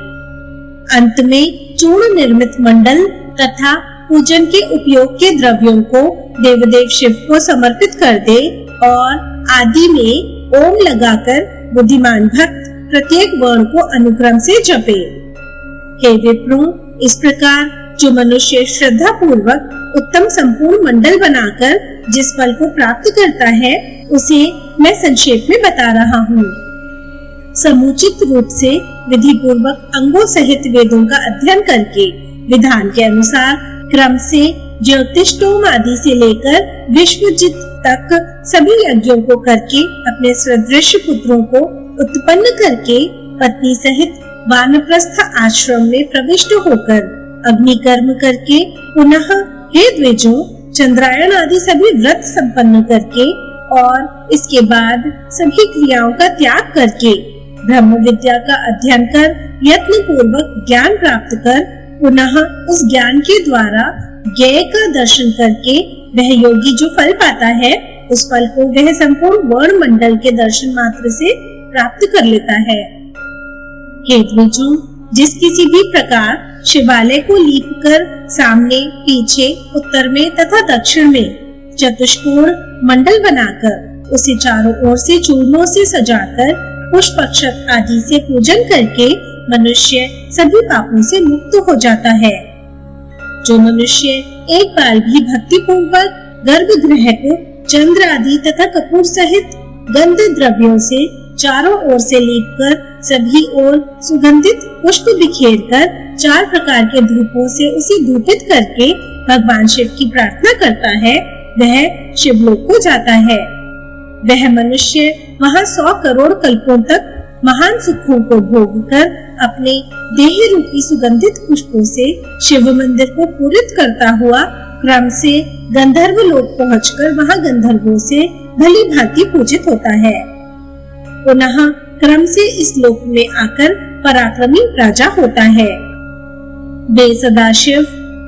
अंत में चूर्ण निर्मित मंडल तथा पूजन के उपयोग के द्रव्यों को देवदेव शिव को समर्पित कर दे और आदि में ओम लगाकर बुद्धिमान भक्त प्रत्येक वर्ण को अनुक्रम से जपे। हे विप्रो, इस प्रकार जो मनुष्य श्रद्धा पूर्वक उत्तम संपूर्ण मंडल बनाकर जिस फल को प्राप्त करता है, उसे मैं संक्षेप में बता रहा हूँ। समुचित रूप से विधि पूर्वक अंगों सहित वेदों का अध्ययन करके विधान के अनुसार क्रम से ज्योतिष्टोम आदि से लेकर विश्वजित तक सभी यज्ञों को करके अपने सदृश पुत्रों को उत्पन्न करके पत्नी सहित वानप्रस्थ आश्रम में प्रविष्ट होकर अग्नि कर्म करके पुनः हे द्विजों, चंद्रायण आदि सभी व्रत संपन्न करके और इसके बाद सभी क्रियाओं का त्याग करके ब्रह्म विद्या का अध्ययन कर यत्न पूर्वक ज्ञान प्राप्त कर पुनः उस ज्ञान के द्वारा ज्ञेय का दर्शन करके वह योगी जो फल पाता है, उस फल को वह संपूर्ण वर्ण मंडल के दर्शन मात्र से प्राप्त कर लेता है। हे द्विजों, जिस किसी भी प्रकार शिवालय को लीप कर सामने, पीछे, उत्तर में तथा दक्षिण में चतुष्कोण मंडल बनाकर उसे चारों ओर से चूर्णों से सजाकर पुष्प अक्षत आदि से पूजन करके मनुष्य सभी पापों से मुक्त हो जाता है। जो मनुष्य एक बार भी भक्ति पूर्वक गर्भगृह को चंद्र आदि तथा कपूर सहित गंध द्रव्यों से चारों ओर से लीप कर सभी ओर सुगंधित पुष्प बिखेर कर 4 प्रकार के धूपों से उसे धूपित करके भगवान शिव की प्रार्थना करता है, वह शिवलोक को जाता है। वह मनुष्य वहां 100 करोड़ कल्पों तक महान सुखों को भोग कर अपने देह रूपी सुगंधित पुष्पों से शिव मंदिर को पूरित करता हुआ क्रम से गंधर्व लोक पहुंचकर वहां गंधर्वों से भली भांति पूजित होता है। पुनः क्रम से इस लोक में आकर पराक्रमी राजा होता है। वे सदाशिव,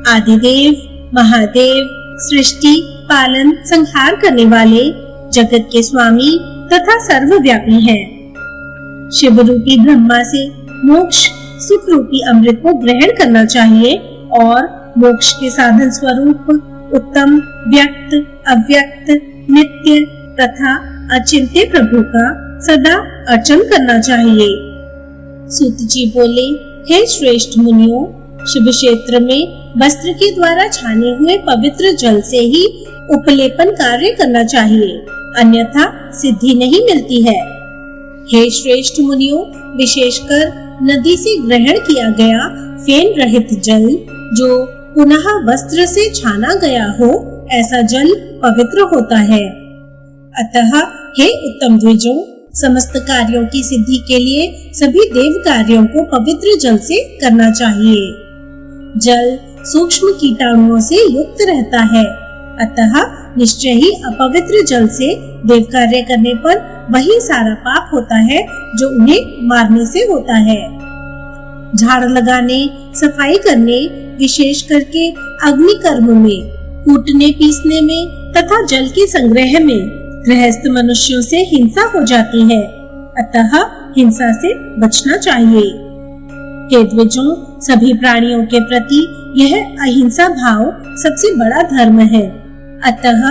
आदिदेव, महादेव, सृष्टि, पालन, संहार करने वाले, जगत के स्वामी तथा सर्वव्यापी हैं। शिव रूपी ब्रह्मा से मोक्ष सुख रूपी अमृत को ग्रहण करना चाहिए और मोक्ष के साधन स्वरूप उत्तम, व्यक्त, अव्यक्त, नित्य तथा अचिंत्य प्रभु का सदा अर्चन करना चाहिए। सूत जी बोले, हे श्रेष्ठ मुनियों, शिव क्षेत्र में वस्त्र के द्वारा छाने हुए पवित्र जल से ही उपलेपन कार्य करना चाहिए, अन्यथा सिद्धि नहीं मिलती है। हे श्रेष्ठ मुनियों, विशेषकर नदी से ग्रहण किया गया फेन रहित जल जो पुनः वस्त्र से छाना गया हो, ऐसा जल पवित्र होता है। अतः हे उत्तम द्विजों, समस्त कार्यों की सिद्धि के लिए सभी देव कार्यों को पवित्र जल से करना चाहिए। जल सूक्ष्म कीटाणुओं से युक्त रहता है, अतः निश्चय ही अपवित्र जल से देव कार्य करने पर वही सारा पाप होता है जो उन्हें मारने से होता है। झाड़ लगाने, सफाई करने, विशेष करके अग्नि कर्म में, कूटने पीसने में तथा जल के संग्रह में गृहस्थ मनुष्यों से हिंसा हो जाती है, अतः हिंसा से बचना चाहिए। हे द्विजों, सभी प्राणियों के प्रति यह अहिंसा भाव सबसे बड़ा धर्म है, अतः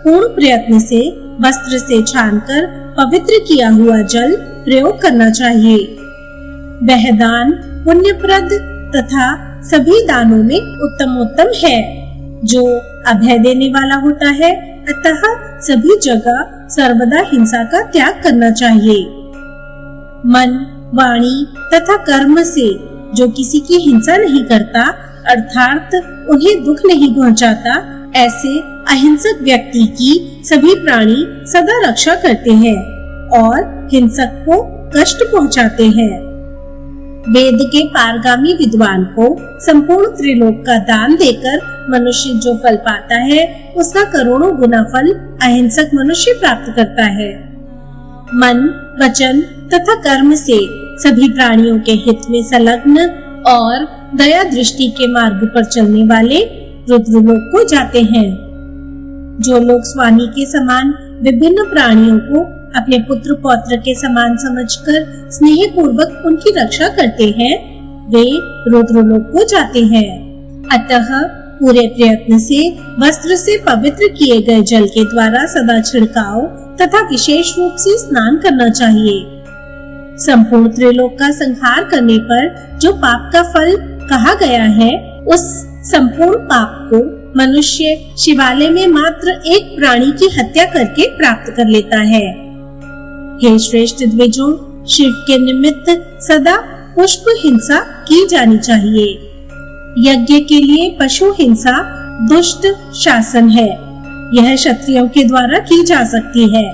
पूर्ण प्रयत्न से वस्त्र से छानकर पवित्र किया हुआ जल प्रयोग करना चाहिए। वह दान पुण्यप्रद तथा सभी दानों में उत्तमोत्तम है, जो अभय देने वाला होता है, अतः सभी जगह सर्वदा हिंसा का त्याग करना चाहिए। मन, वाणी तथा कर्म से जो किसी की हिंसा नहीं करता, अर्थात उन्हें दुख नहीं पहुंचाता, ऐसे अहिंसक व्यक्ति की सभी प्राणी सदा रक्षा करते हैं और हिंसक को कष्ट पहुंचाते हैं। वेद के पारगामी विद्वान को संपूर्ण त्रिलोक का दान देकर मनुष्य जो फल पाता है, उसका करोड़ों गुना फल अहिंसक मनुष्य प्राप्त करता है। मन, वचन तथा कर्म से सभी प्राणियों के हित में संलग्न और दया दृष्टि के मार्ग पर चलने वाले रुद्रलोक को जाते हैं। जो लोग स्वामी के समान विभिन्न प्राणियों को अपने पुत्र पौत्र के समान समझकर स्नेह पूर्वक उनकी रक्षा करते हैं, वे रुद्रलोक को जाते हैं। अतः पूरे प्रयत्न से वस्त्र से पवित्र किए गए जल के द्वारा सदा छिड़काव तथा विशेष रूप से स्नान करना चाहिए। संपूर्ण त्रिलोक का संहार करने पर जो पाप का फल कहा गया है, उस संपूर्ण पाप को मनुष्य शिवालय में मात्र एक प्राणी की हत्या करके प्राप्त कर लेता है। हे श्रेष्ठ द्विजों, शिव के निमित्त सदा पुष्प हिंसा की जानी चाहिए। यज्ञ के लिए पशु हिंसा दुष्ट शासन है, यह क्षत्रियों के द्वारा की जा सकती है।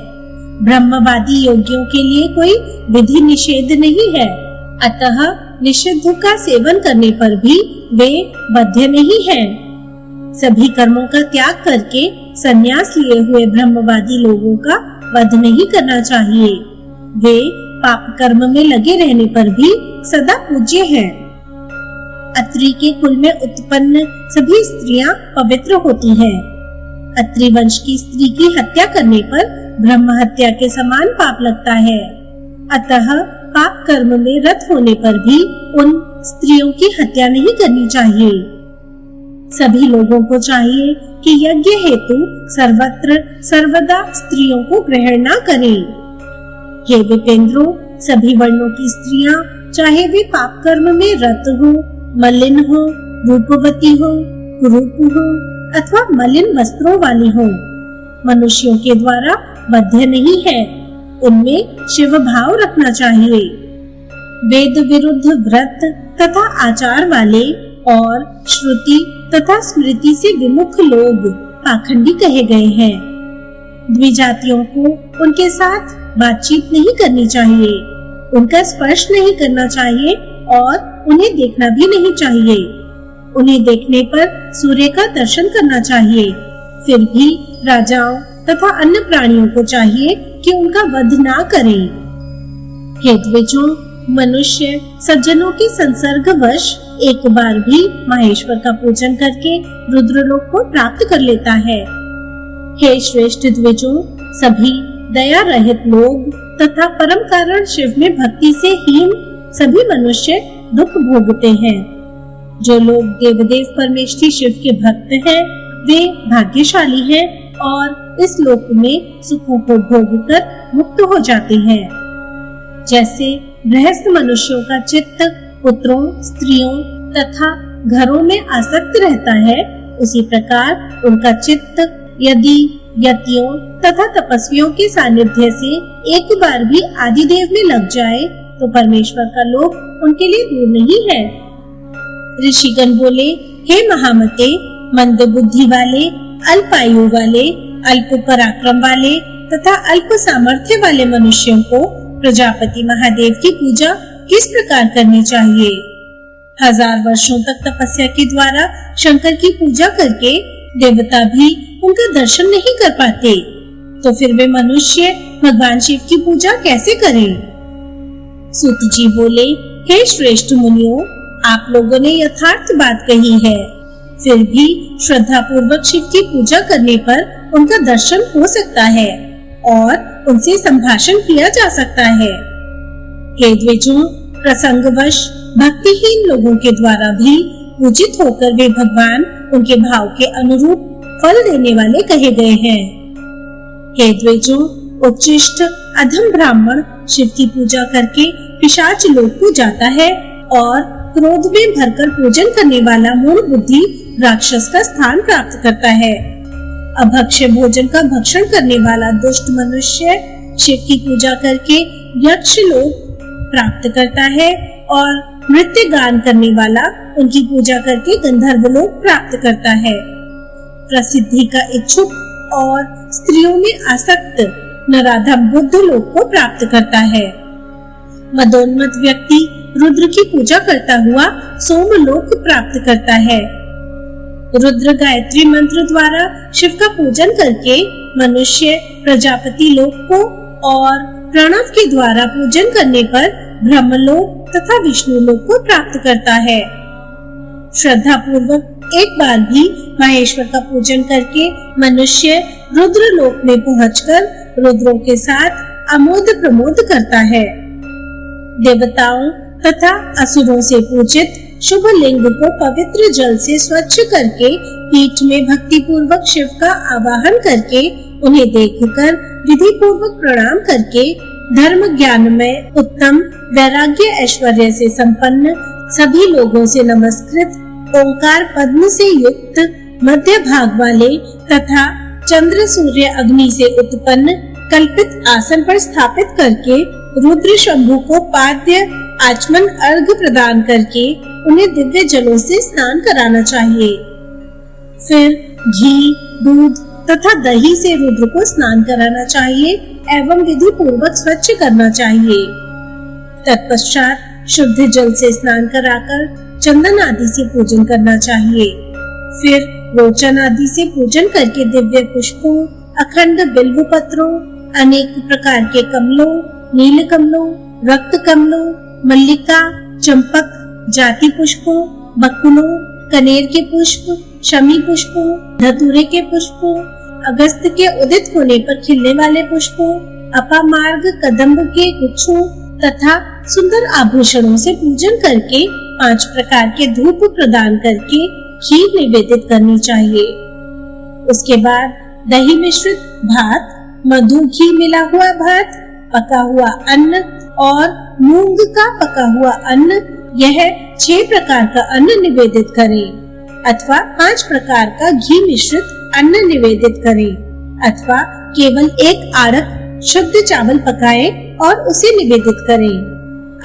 ब्रह्मवादी योगियों के लिए कोई विधि निषेध नहीं है, अतः निषिद्ध का सेवन करने पर भी वे बद्ध नहीं हैं। सभी कर्मों का त्याग करके संन्यास लिए हुए ब्रह्मवादी लोगों का वध नहीं करना चाहिए। वे पाप कर्म में लगे रहने पर भी सदा पूज्य हैं। अत्रि के कुल में उत्पन्न सभी स्त्रियां पवित्र होती हैं। अत्रि वंश की स्त्री की हत्या करने पर ब्रह्म हत्या के समान पाप लगता है, अतः पाप कर्म में रत होने पर भी उन स्त्रियों की हत्या नहीं करनी चाहिए। सभी लोगों को चाहिए कि यज्ञ हेतु सर्वत्र सर्वदा स्त्रियों को ग्रहण न करें। हे विपेंद्रों, सभी वर्णों की स्त्रियां, चाहे वे पाप कर्म में रत हो, मलिन हो, रूपवती हो, कुरूप हो अथवा मलिन वस्त्रों वाली हो, मनुष्यों के द्वारा बद्ध नहीं है। उनमें शिव भाव रखना चाहिए। वेद विरुद्ध व्रत तथा आचार वाले और श्रुति तथा स्मृति से विमुख लोग पाखंडी कहे गए हैं। द्विजातियों को उनके साथ बातचीत नहीं करनी चाहिए, उनका स्पर्श नहीं करना चाहिए और उन्हें देखना भी नहीं चाहिए। उन्हें देखने पर सूर्य का दर्शन करना चाहिए। फिर भी राजाओं तथा अन्य प्राणियों को चाहिए कि उनका वध ना करें। हे द्विजों, मनुष्य सज्जनों के संसर्गवश एक बार भी माहेश्वर का पूजन करके रुद्रलोक को प्राप्त कर लेता है। हे श्रेष्ठ द्विजों, सभी दया रहित लोग तथा परम कारण शिव में भक्ति से हीन सभी मनुष्य दुख भोगते हैं। जो लोग देवदेव परमेष्ठी शिव के भक्त हैं, वे भाग्यशाली हैं और इस लोक में सुखों को भोगकर मुक्त हो जाते हैं। जैसे गृहस्थ मनुष्यों का चित्त पुत्रों, स्त्रियों तथा घरों में आसक्त रहता है, उसी प्रकार उनका चित्त यदि यतियों तथा तपस्वियों के सानिध्य से एक बार भी आदिदेव में लग जाए तो परमेश्वर का लोक उनके लिए दूर नहीं है। ऋषिगण बोले, हे महामते, मंद बुद्धि वाले, अल्प आयु वाले, अल्प पराक्रम वाले तथा अल्प सामर्थ्य वाले मनुष्यों को प्रजापति महादेव की पूजा किस प्रकार करनी चाहिए? 1000 वर्षों तक तपस्या के द्वारा शंकर की पूजा करके देवता भी उनका दर्शन नहीं कर पाते, तो फिर वे मनुष्य भगवान शिव की पूजा कैसे करें? सूत जी बोले, हे श्रेष्ठ मुनियों, आप लोगों ने यथार्थ बात कही है। फिर भी श्रद्धा पूर्वक शिव की पूजा करने पर उनका दर्शन हो सकता है और उनसे संभाषण किया जा सकता है। हे द्विजों, प्रसंगवश भक्तिहीन लोगों के द्वारा भी पूजित होकर वे भगवान उनके भाव के अनुरूप फल देने वाले कहे गए हैं। हे द्विजों, उच्चिष्ट अधम ब्राह्मण शिव की पूजा करके पिशाच लोक को जाता है और क्रोध में भरकर पूजन करने वाला मूढ़ बुद्धि राक्षस का स्थान प्राप्त करता है। अभक्ष्य भोजन का भक्षण करने वाला दुष्ट मनुष्य शिव की पूजा करके यक्ष लोक प्राप्त करता है और नृत्य गान करने वाला उनकी पूजा करके गंधर्व लोक प्राप्त करता है। प्रसिद्धि का इच्छुक और स्त्रियों में आसक्त नराधम बुद्ध लोक को प्राप्त करता है। मदोन्मत्त व्यक्ति रुद्र की पूजा करता हुआ सोमलोक प्राप्त करता है। रुद्र गायत्री मंत्र द्वारा शिव का पूजन करके मनुष्य प्रजापति लोक को और प्रणव के द्वारा पूजन करने पर ब्रह्मलोक तथा विष्णु लोक को प्राप्त करता है। श्रद्धा पूर्वक एक बार भी महेश्वर का पूजन करके मनुष्य रुद्र लोक में पहुंचकर रुद्रों के साथ अमोद प्रमोद करता है। देवताओं तथा असुरों से पूजित शुभ लिंग को पवित्र जल से स्वच्छ करके पीठ में भक्ति पूर्वक शिव का आवाहन करके उन्हें देखकर विधि पूर्वक प्रणाम करके धर्म ज्ञान में उत्तम वैराग्य ऐश्वर्य से संपन्न सभी लोगों से नमस्कृत ओंकार पद्म से युक्त मध्य भाग वाले तथा चंद्र सूर्य अग्नि से उत्पन्न कल्पित आसन पर स्थापित करके रुद्र शंभु को पाद्य आचमन अर्घ प्रदान करके उन्हें दिव्य जलों से स्नान कराना चाहिए। फिर घी, दूध तथा दही से रुद्र को स्नान कराना चाहिए एवं विधि पूर्वक स्वच्छ करना चाहिए। तत्पश्चात शुद्ध जल से स्नान कराकर चंदन आदि से पूजन करना चाहिए। फिर रोचन आदि से पूजन करके दिव्य पुष्पों, अखंड बिल्व पत्रों, अनेक प्रकार के कमलों, नील कमलों, रक्त कमलों, मल्लिका, चंपक, जाति पुष्पों, बकुलों, कनेर के पुष्प, शमी पुष्पों, धतूरे के पुष्पों, अगस्त के उदित होने पर खिलने वाले पुष्पों, अपामार्ग कदम्ब के गुच्छों तथा सुंदर आभूषणों से पूजन करके 5 प्रकार के धूप प्रदान करके खीर निवेदित करनी चाहिए। उसके बाद दही मिश्रित भात, मधु घी मिला हुआ भात, पका हुआ अन्न और मूंग का पका हुआ अन्न, यह 6 प्रकार का अन्न निवेदित करें अथवा 5 प्रकार का घी मिश्रित अन्न निवेदित करें अथवा केवल 1 आड़क शुद्ध चावल पकाएं और उसे निवेदित करें।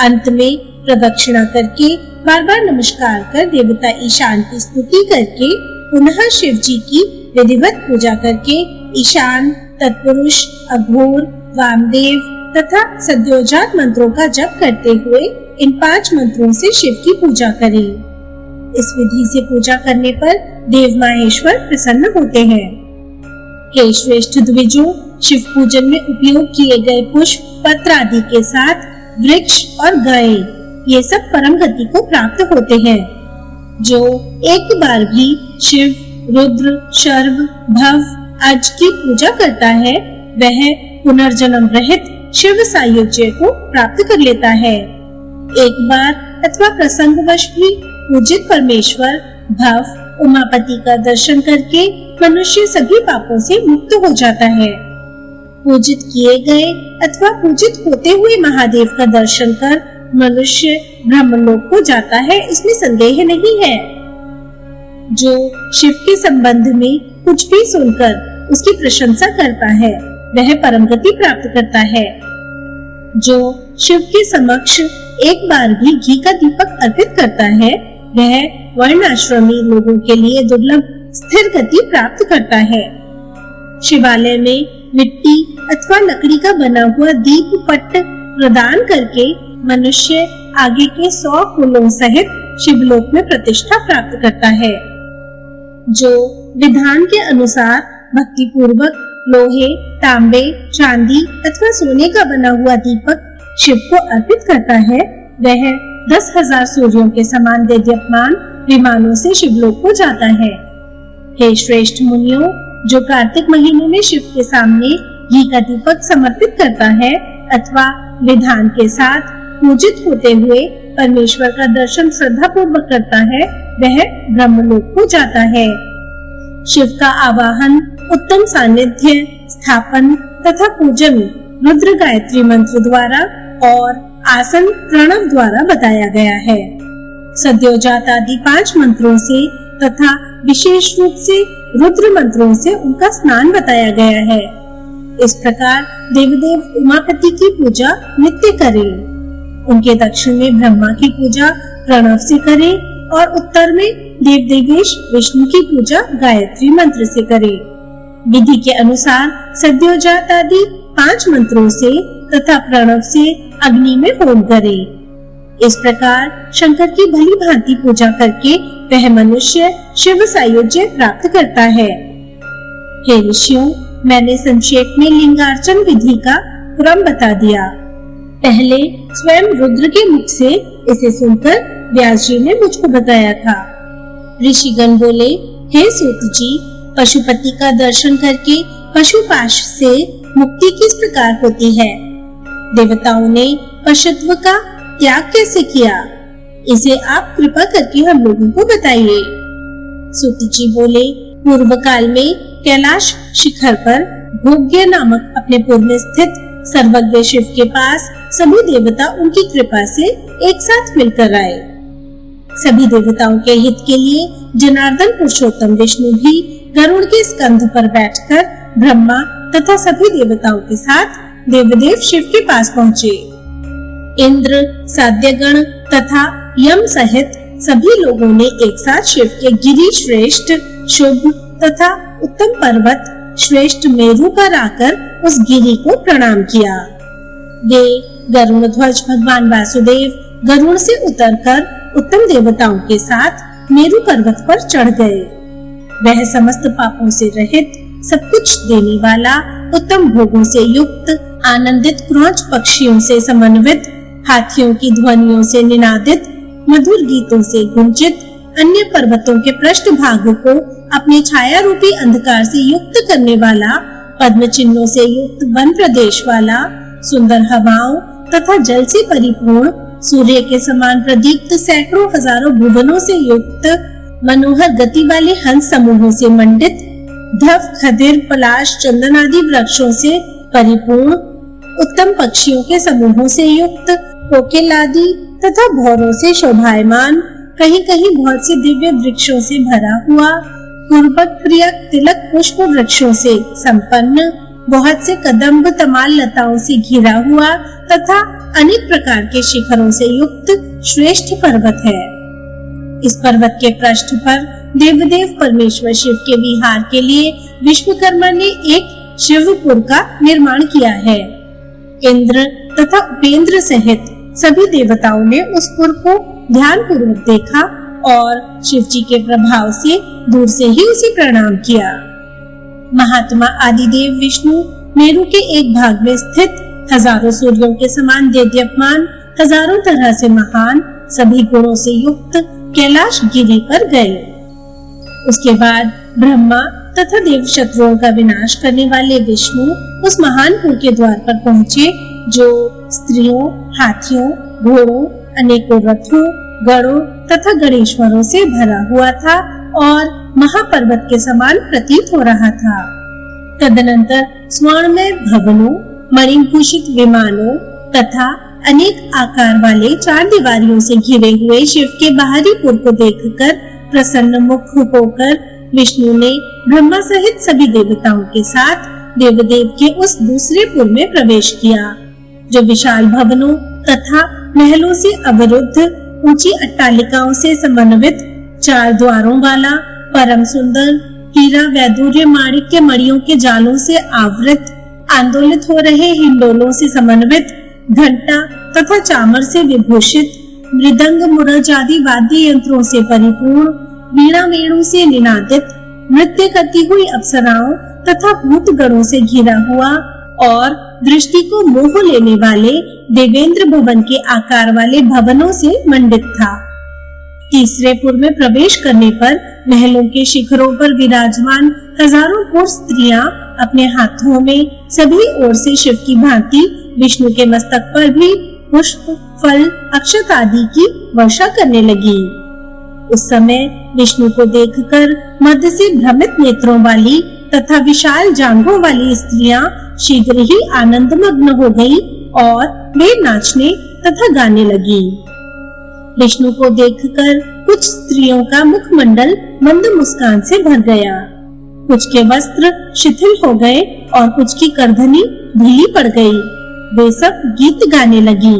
अंत में प्रदक्षिणा करके बार बार नमस्कार कर देवता ईशान की स्तुति करके पुनः शिव जी की विधिवत पूजा करके ईशान, तत्पुरुष, अघोर, वामदेव तथा सद्योजात मंत्रों का जप करते हुए इन 5 मंत्रों से शिव की पूजा करें। इस विधि से पूजा करने पर देव माहेश्वर प्रसन्न होते हैं। हे श्रेष्ठ द्विजों, शिव पूजन में उपयोग किए गए पुष्प, पत्र आदि के साथ वृक्ष और गायें ये सब परम गति को प्राप्त होते हैं। जो एक बार भी शिव, रुद्र, शर्व, भव आज की पूजा करता है वह पुनर्जन्म रहित शिव सायुज्य को प्राप्त कर लेता है। एक बार अथवा प्रसंगवश भी पूजित परमेश्वर भव उमापति का दर्शन करके मनुष्य सभी पापों से मुक्त हो जाता है। पूजित किए गए अथवा पूजित होते हुए महादेव का दर्शन कर मनुष्य ब्रह्मलोक को जाता है, इसमें संदेह नहीं है। जो शिव के संबंध में कुछ भी सुनकर उसकी प्रशंसा करता है वह परम गति प्राप्त करता है। जो शिव के समक्ष एक बार भी घी का दीपक अर्पित करता है वह वर्णाश्रमी लोगों के लिए दुर्लभ स्थिर गति प्राप्त करता है। शिवालय में मिट्टी अथवा लकड़ी का बना हुआ दीप पट्ट प्रदान करके मनुष्य आगे के 100 कुलों सहित शिवलोक में प्रतिष्ठा प्राप्त करता है। जो विधान के अनुसार भक्ति पूर्वक लोहे, तांबे, चांदी अथवा सोने का बना हुआ दीपक शिव को अर्पित करता है वह 10,000 सूर्यों के समान देदीप्यमान विमानों से शिवलोक को जाता है। हे श्रेष्ठ मुनियों, जो कार्तिक महीने में शिव के सामने घी का दीपक समर्पित करता है अथवा विधान के साथ पूजित होते हुए परमेश्वर का दर्शन श्रद्धा पूर्वक करता है वह ब्रह्मलोक को जाता है। शिव का आवाहन, उत्तम सानिध्य, स्थापन तथा पूजन रुद्र गायत्री मंत्र द्वारा और आसन प्रणव द्वारा बताया गया है। सद्योजात आदि 5 मंत्रों से तथा विशेष रूप से रुद्र मंत्रों से उनका स्नान बताया गया है। इस प्रकार देवदेव उमापति की पूजा नित्य करें। उनके दक्षिण में ब्रह्मा की पूजा प्रणव से करें और उत्तर में देव देवेश विष्णु की पूजा गायत्री मंत्र से करें। विधि के अनुसार सद्योजात आदि 5 मंत्रों से तथा प्रणव से अग्नि में होम करें। इस प्रकार शंकर की भली भांति पूजा करके वह मनुष्य शिव सायुज्य प्राप्त करता है। हे ऋषियों, मैंने संक्षेप में लिंगार्चन विधि का क्रम बता दिया। पहले स्वयं रुद्र के मुख से इसे सुनकर व्यास जी ने मुझको बताया था। ऋषिगण बोले, हे सूत जी, पशुपति का दर्शन करके पशुपाश से मुक्ति किस प्रकार होती है? देवताओं ने पशुत्व का त्याग कैसे किया? इसे आप कृपा करके हम लोगों को बताइए। सूत जी बोले, पूर्व काल में कैलाश शिखर पर भोग्य नामक अपने पुर में स्थित सर्वज्ञ शिव के पास सभी देवता उनकी कृपा से एक साथ मिलकर आए। सभी देवताओं के हित के लिए जनार्दन पुरुषोत्तम विष्णु भी गरुड़ के स्कंध पर बैठकर ब्रह्मा तथा सभी देवताओं के साथ देवदेव शिव के पास पहुँचे। इंद्र, साध्यगण तथा यम सहित सभी लोगों ने एक साथ शिव के गिरि श्रेष्ठ, शुभ तथा उत्तम पर्वत श्रेष्ठ मेरु पर आकर उस गिरि को प्रणाम किया। वे गरुड़ ध्वज भगवान वासुदेव गरुड़ से उतरकर उत्तम देवताओं के साथ मेरु पर्वत पर चढ़ गए। वह समस्त पापों से रहित, सब कुछ देने वाला, उत्तम भोगों से युक्त, आनंदित क्रौंच पक्षियों से समन्वित, हाथियों की ध्वनियों से निनादित, मधुर गीतों से गुंजित, अन्य पर्वतों के पृष्ठ भाग को अपने छाया रूपी अंधकार से युक्त करने वाला, पद्म चिन्हों से युक्त वन प्रदेश वाला, सुंदर हवाओं तथा जल से परिपूर्ण, सूर्य के समान प्रदीप्त सैकड़ों हजारों भुवनों से युक्त, मनोहर गति वाले हंस समूहों से मंडित, धव, खदिर, पलाश, चंदन आदि वृक्षों से परिपूर्ण, उत्तम पक्षियों के समूहों से युक्त, कोकिल आदि तथा भौरों से शोभायमान, कहीं कहीं बहुत से दिव्य वृक्षों से भरा हुआ, कुर्बक प्रिय तिलक पुष्प वृक्षों से संपन्न, बहुत से कदम्ब तमाल लताओं से घिरा हुआ तथा अनेक प्रकार के शिखरों से युक्त श्रेष्ठ पर्वत है। इस पर्वत के पृष्ठ पर देवदेव परमेश्वर शिव के विहार के लिए विश्वकर्मा ने एक शिवपुर का निर्माण किया है। इंद्र तथा उपेंद्र सहित सभी देवताओं ने उस पुर को ध्यान पूर्वक देखा और शिव जी के प्रभाव से दूर से ही उसे प्रणाम किया। महात्मा आदिदेव विष्णु मेरु के एक भाग में स्थित हजारों सूर्यों के समान देदीप्यमान, हजारों तरह से महान, सभी गुणों से युक्त कैलाश गिरी पर गए। उसके बाद ब्रह्मा तथा देव शत्रुओं का विनाश करने वाले विष्णु उस महान पुर के द्वार पर पहुँचे, जो स्त्रियों, हाथियों, घोड़ों, अनेकों रथों, गणों तथा गणेश्वरों से भरा हुआ था और महापर्वत के समान प्रतीत हो रहा था। तदनंतर स्वर्णमय भवनों, मणिभूषित विमानों तथा अनेक आकार वाले 4 दीवारियों से घिरे हुए शिव के बाहरी पुर को देखकर प्रसन्न मुख होकर विष्णु ने ब्रह्मा सहित सभी देवताओं के साथ देवदेव के उस दूसरे पुर में प्रवेश किया, जो विशाल भवनों तथा महलों से अवरुद्ध, ऊंची अट्टालिकाओं से समन्वित, 4 द्वारों वाला, परम सुंदर, हीरा वैदूर्य माणिक्य मणियों के जालों से आवृत, आंदोलित हो रहे हिंडोलों से समन्वित, घंटा तथा चामर से विभूषित, मृदंग मुरज आदि वाद्य यंत्रों से परिपूर्ण, वीणा वेणु से निनादित, नृत्य करती हुई अप्सराओं तथा भूत गणों से घिरा हुआ और दृष्टि को मोह लेने वाले देवेंद्र भवन के आकार वाले भवनों से मंडित था। तीसरे पुर में प्रवेश करने पर महलों के शिखरों पर विराजमान हजारों पुरुष स्त्रियां अपने हाथों में सभी ओर से शिव की भांति विष्णु के मस्तक पर भी पुष्प, फल, अक्षत आदि की वर्षा करने लगी। उस समय विष्णु को देखकर मध्य से भ्रमित नेत्रों वाली तथा विशाल जांघों वाली स्त्रियां शीघ्र ही आनंदमग्न हो गई और वे नाचने तथा गाने लगी। विष्णु को देखकर कुछ स्त्रियों का मुखमंडल मंद मुस्कान से भर गया, कुछ के वस्त्र शिथिल हो गए और कुछ की करधनी ढीली पड़ गई। वे सब गीत गाने लगी।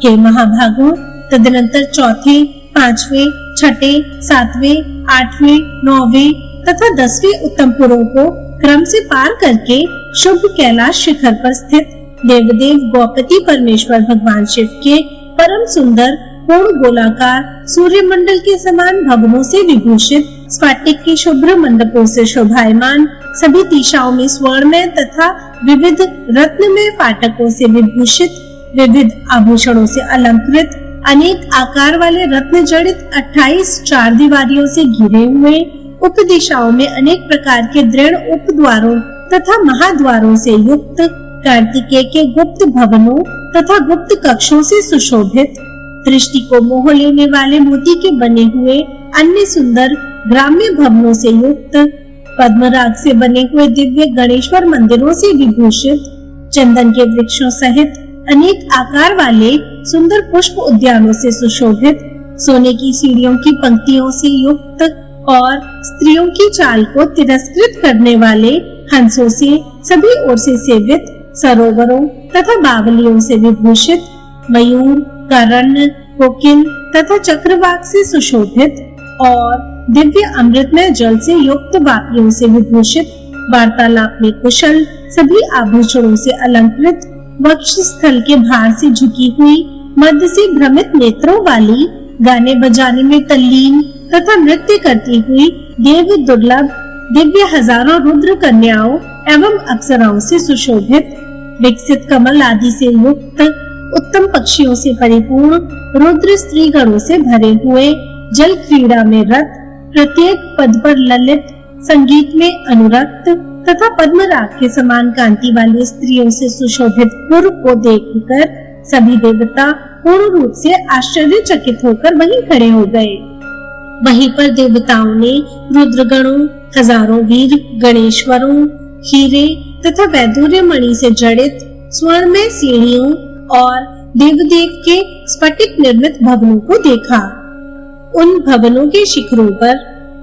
हे महाभागों, तदनंतर चौथे, 5वें, 6ठे, 7वें, 8वें, 9वें तथा 10वें उत्तम पुरों को क्रम से पार करके शुभ कैलाश शिखर पर स्थित देवदेव गौपति परमेश्वर भगवान शिव के परम सुंदर पूर्ण गोलाकार सूर्यमंडल के समान भवनों से विभूषित, स्फटिक के शुभ्र मंडपों से शोभायमान, सभी दिशाओं में स्वर्णमय तथा विविध रत्नमय फाटकों से विभूषित, विविध आभूषणों से अलंकृत, अनेक आकार वाले रत्न जड़ित 28 4 दीवारियों से घिरे हुए, उप दिशाओं में अनेक प्रकार के दृढ़ उपद्वारों तथा महाद्वारों से युक्त, कार्तिकेय के गुप्त भवनों तथा गुप्त कक्षों से सुशोभित, दृष्टि को मोह लेने वाले मोती के बने हुए अन्य सुंदर ग्राम्य भवनों से युक्त, पद्मराग से बने हुए दिव्य गणेश्वर मंदिरों से विभूषित, चंदन के वृक्षों सहित अनेक आकार वाले सुंदर पुष्प उद्यानों से सुशोभित, सोने की सीढ़ियों की पंक्तियों से युक्त और स्त्रियों की चाल को तिरस्कृत करने वाले हंसों से सभी ओर से सेवित, सरोवरों तथा बावलियों से विभूषित, मयूर, करन्न, कोकिल तथा चक्रवाक से सुशोभित और दिव्य अमृतमय जल से युक्त वापियों से विभूषित, वार्तालाप में कुशल, सभी आभूषणों से अलंकृत, वक्षस्थल के भार से झुकी हुई, मध्य से भ्रमित नेत्रों वाली, गाने बजाने में तल्लीन तथा नृत्य करती हुई देव दुर्लभ दिव्य हजारों रुद्र कन्याओं एवं अप्सराओं से सुशोभित, विकसित कमल आदि से युक्त, उत्तम पक्षियों से परिपूर्ण, रुद्र स्त्री गणों से भरे हुए, जल क्रीड़ा में रत, प्रत्येक पद पर ललित, संगीत में अनुरक्त तथा पद्मराग के समान कांति वाली स्त्रियों से सुशोभित पुर को देखकर सभी देवता पूर्ण रूप से आश्चर्यचकित होकर वहीं खड़े हो गए। वहीं पर देवताओं ने रुद्रगणों, हजारों वीर गणेश्वरों, हीरे तथा वैदूर्य मणि से जड़ित स्वर्णमय सीढ़ियों और देवदेव के स्फटिक निर्मित भवनों को देखा। उन भवनों के शिखरों पर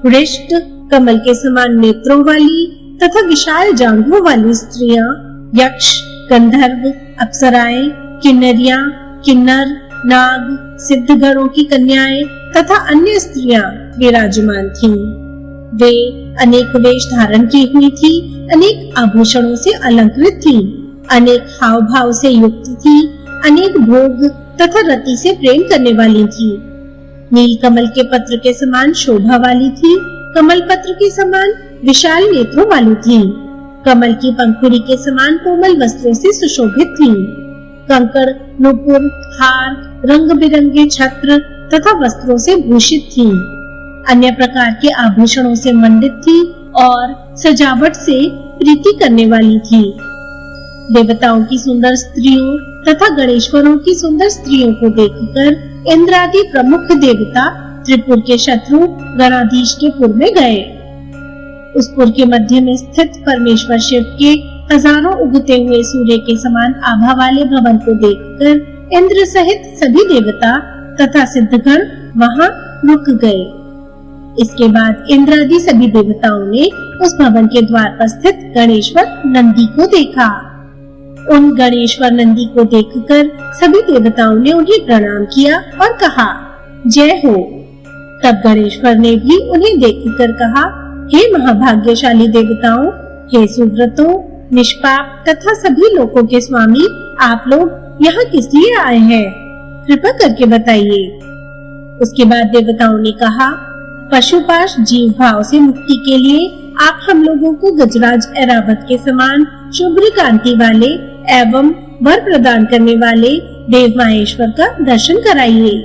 हृष्ट, कमल के समान नेत्रों वाली तथा विशाल जांघों वाली स्त्रियां, यक्ष, गंधर्व, अप्सराएं, किन्नरियां, किन्नर, नाग, सिद्धगणों की कन्याएं तथा अन्य स्त्रियां विराजमान थीं। वे अनेक वेश धारण की हुई थी, अनेक आभूषणों से अलंकृत थीं, अनेक हाव भाव से युक्त थी, अनेक भोग तथा रति से प्रेम करने वाली थी। नील कमल के पत्र के समान शोभा वाली थी, कमल पत्र के समान विशाल नेत्रों वाली थी। कमल की पंखुड़ी के समान कोमल वस्त्रों से सुशोभित थीं। कंकड़, नुपुर, हार, रंग बिरंगे छत्र तथा वस्त्रों से भूषित थीं। अन्य प्रकार के आभूषणों से मंडित थी और सजावट से प्रीति करने वाली थी। देवताओं की सुंदर स्त्रियों तथा गणेश्वरों की सुंदर स्त्रियों को देखकर इंद्र आदि प्रमुख देवता त्रिपुर के शत्रु गणाधीश के पुर में गए। उस पुर के मध्य में स्थित परमेश्वर शिव के हजारों उगते हुए सूर्य के समान आभा वाले भवन को देखकर इंद्र सहित सभी देवता तथा सिद्धगण वहां रुक गए। इसके बाद इंद्र आदि सभी देवताओं ने उस भवन के द्वार पर स्थित गणेश्वर नंदी को देखा। उन गणेश्वर नंदी को देखकर सभी देवताओं ने उन्हें प्रणाम किया और कहा, जय हो। तब गणेश्वर ने भी उन्हें देखकर कहा, हे महाभाग्यशाली देवताओं, हे सुव्रतों, निष्पाप तथा सभी लोगों के स्वामी, आप लोग यहाँ किस लिए आए हैं? कृपा करके बताइए। उसके बाद देवताओं ने कहा, पशुपाश जीव भाव से मुक्ति के लिए आप हम लोगों को गजराज ऐरावत के समान शुभ्र कांति वाले एवं वर प्रदान करने वाले देव माहेश्वर का दर्शन कराइए।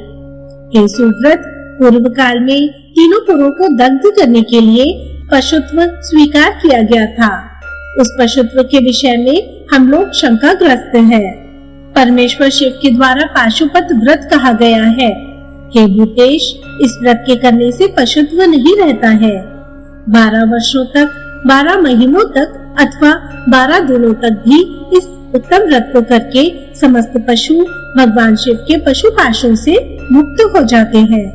हे सुव्रत, पूर्व काल में तीनों पुरों को दग्ध करने के लिए पशुत्व स्वीकार किया गया था। उस पशुत्व के विषय में हम लोग शंकाग्रस्त हैं। परमेश्वर शिव के द्वारा पाशुपत व्रत कहा गया है। हे भूतेश, इस व्रत के करने से पशुत्व नहीं रहता है। 12 वर्षों तक, 12 महीनों तक अथवा 12 दिनों तक भी इस उत्तम व्रत को करके समस्त पशु भगवान शिव के पशु पाशों से मुक्त हो जाते हैं।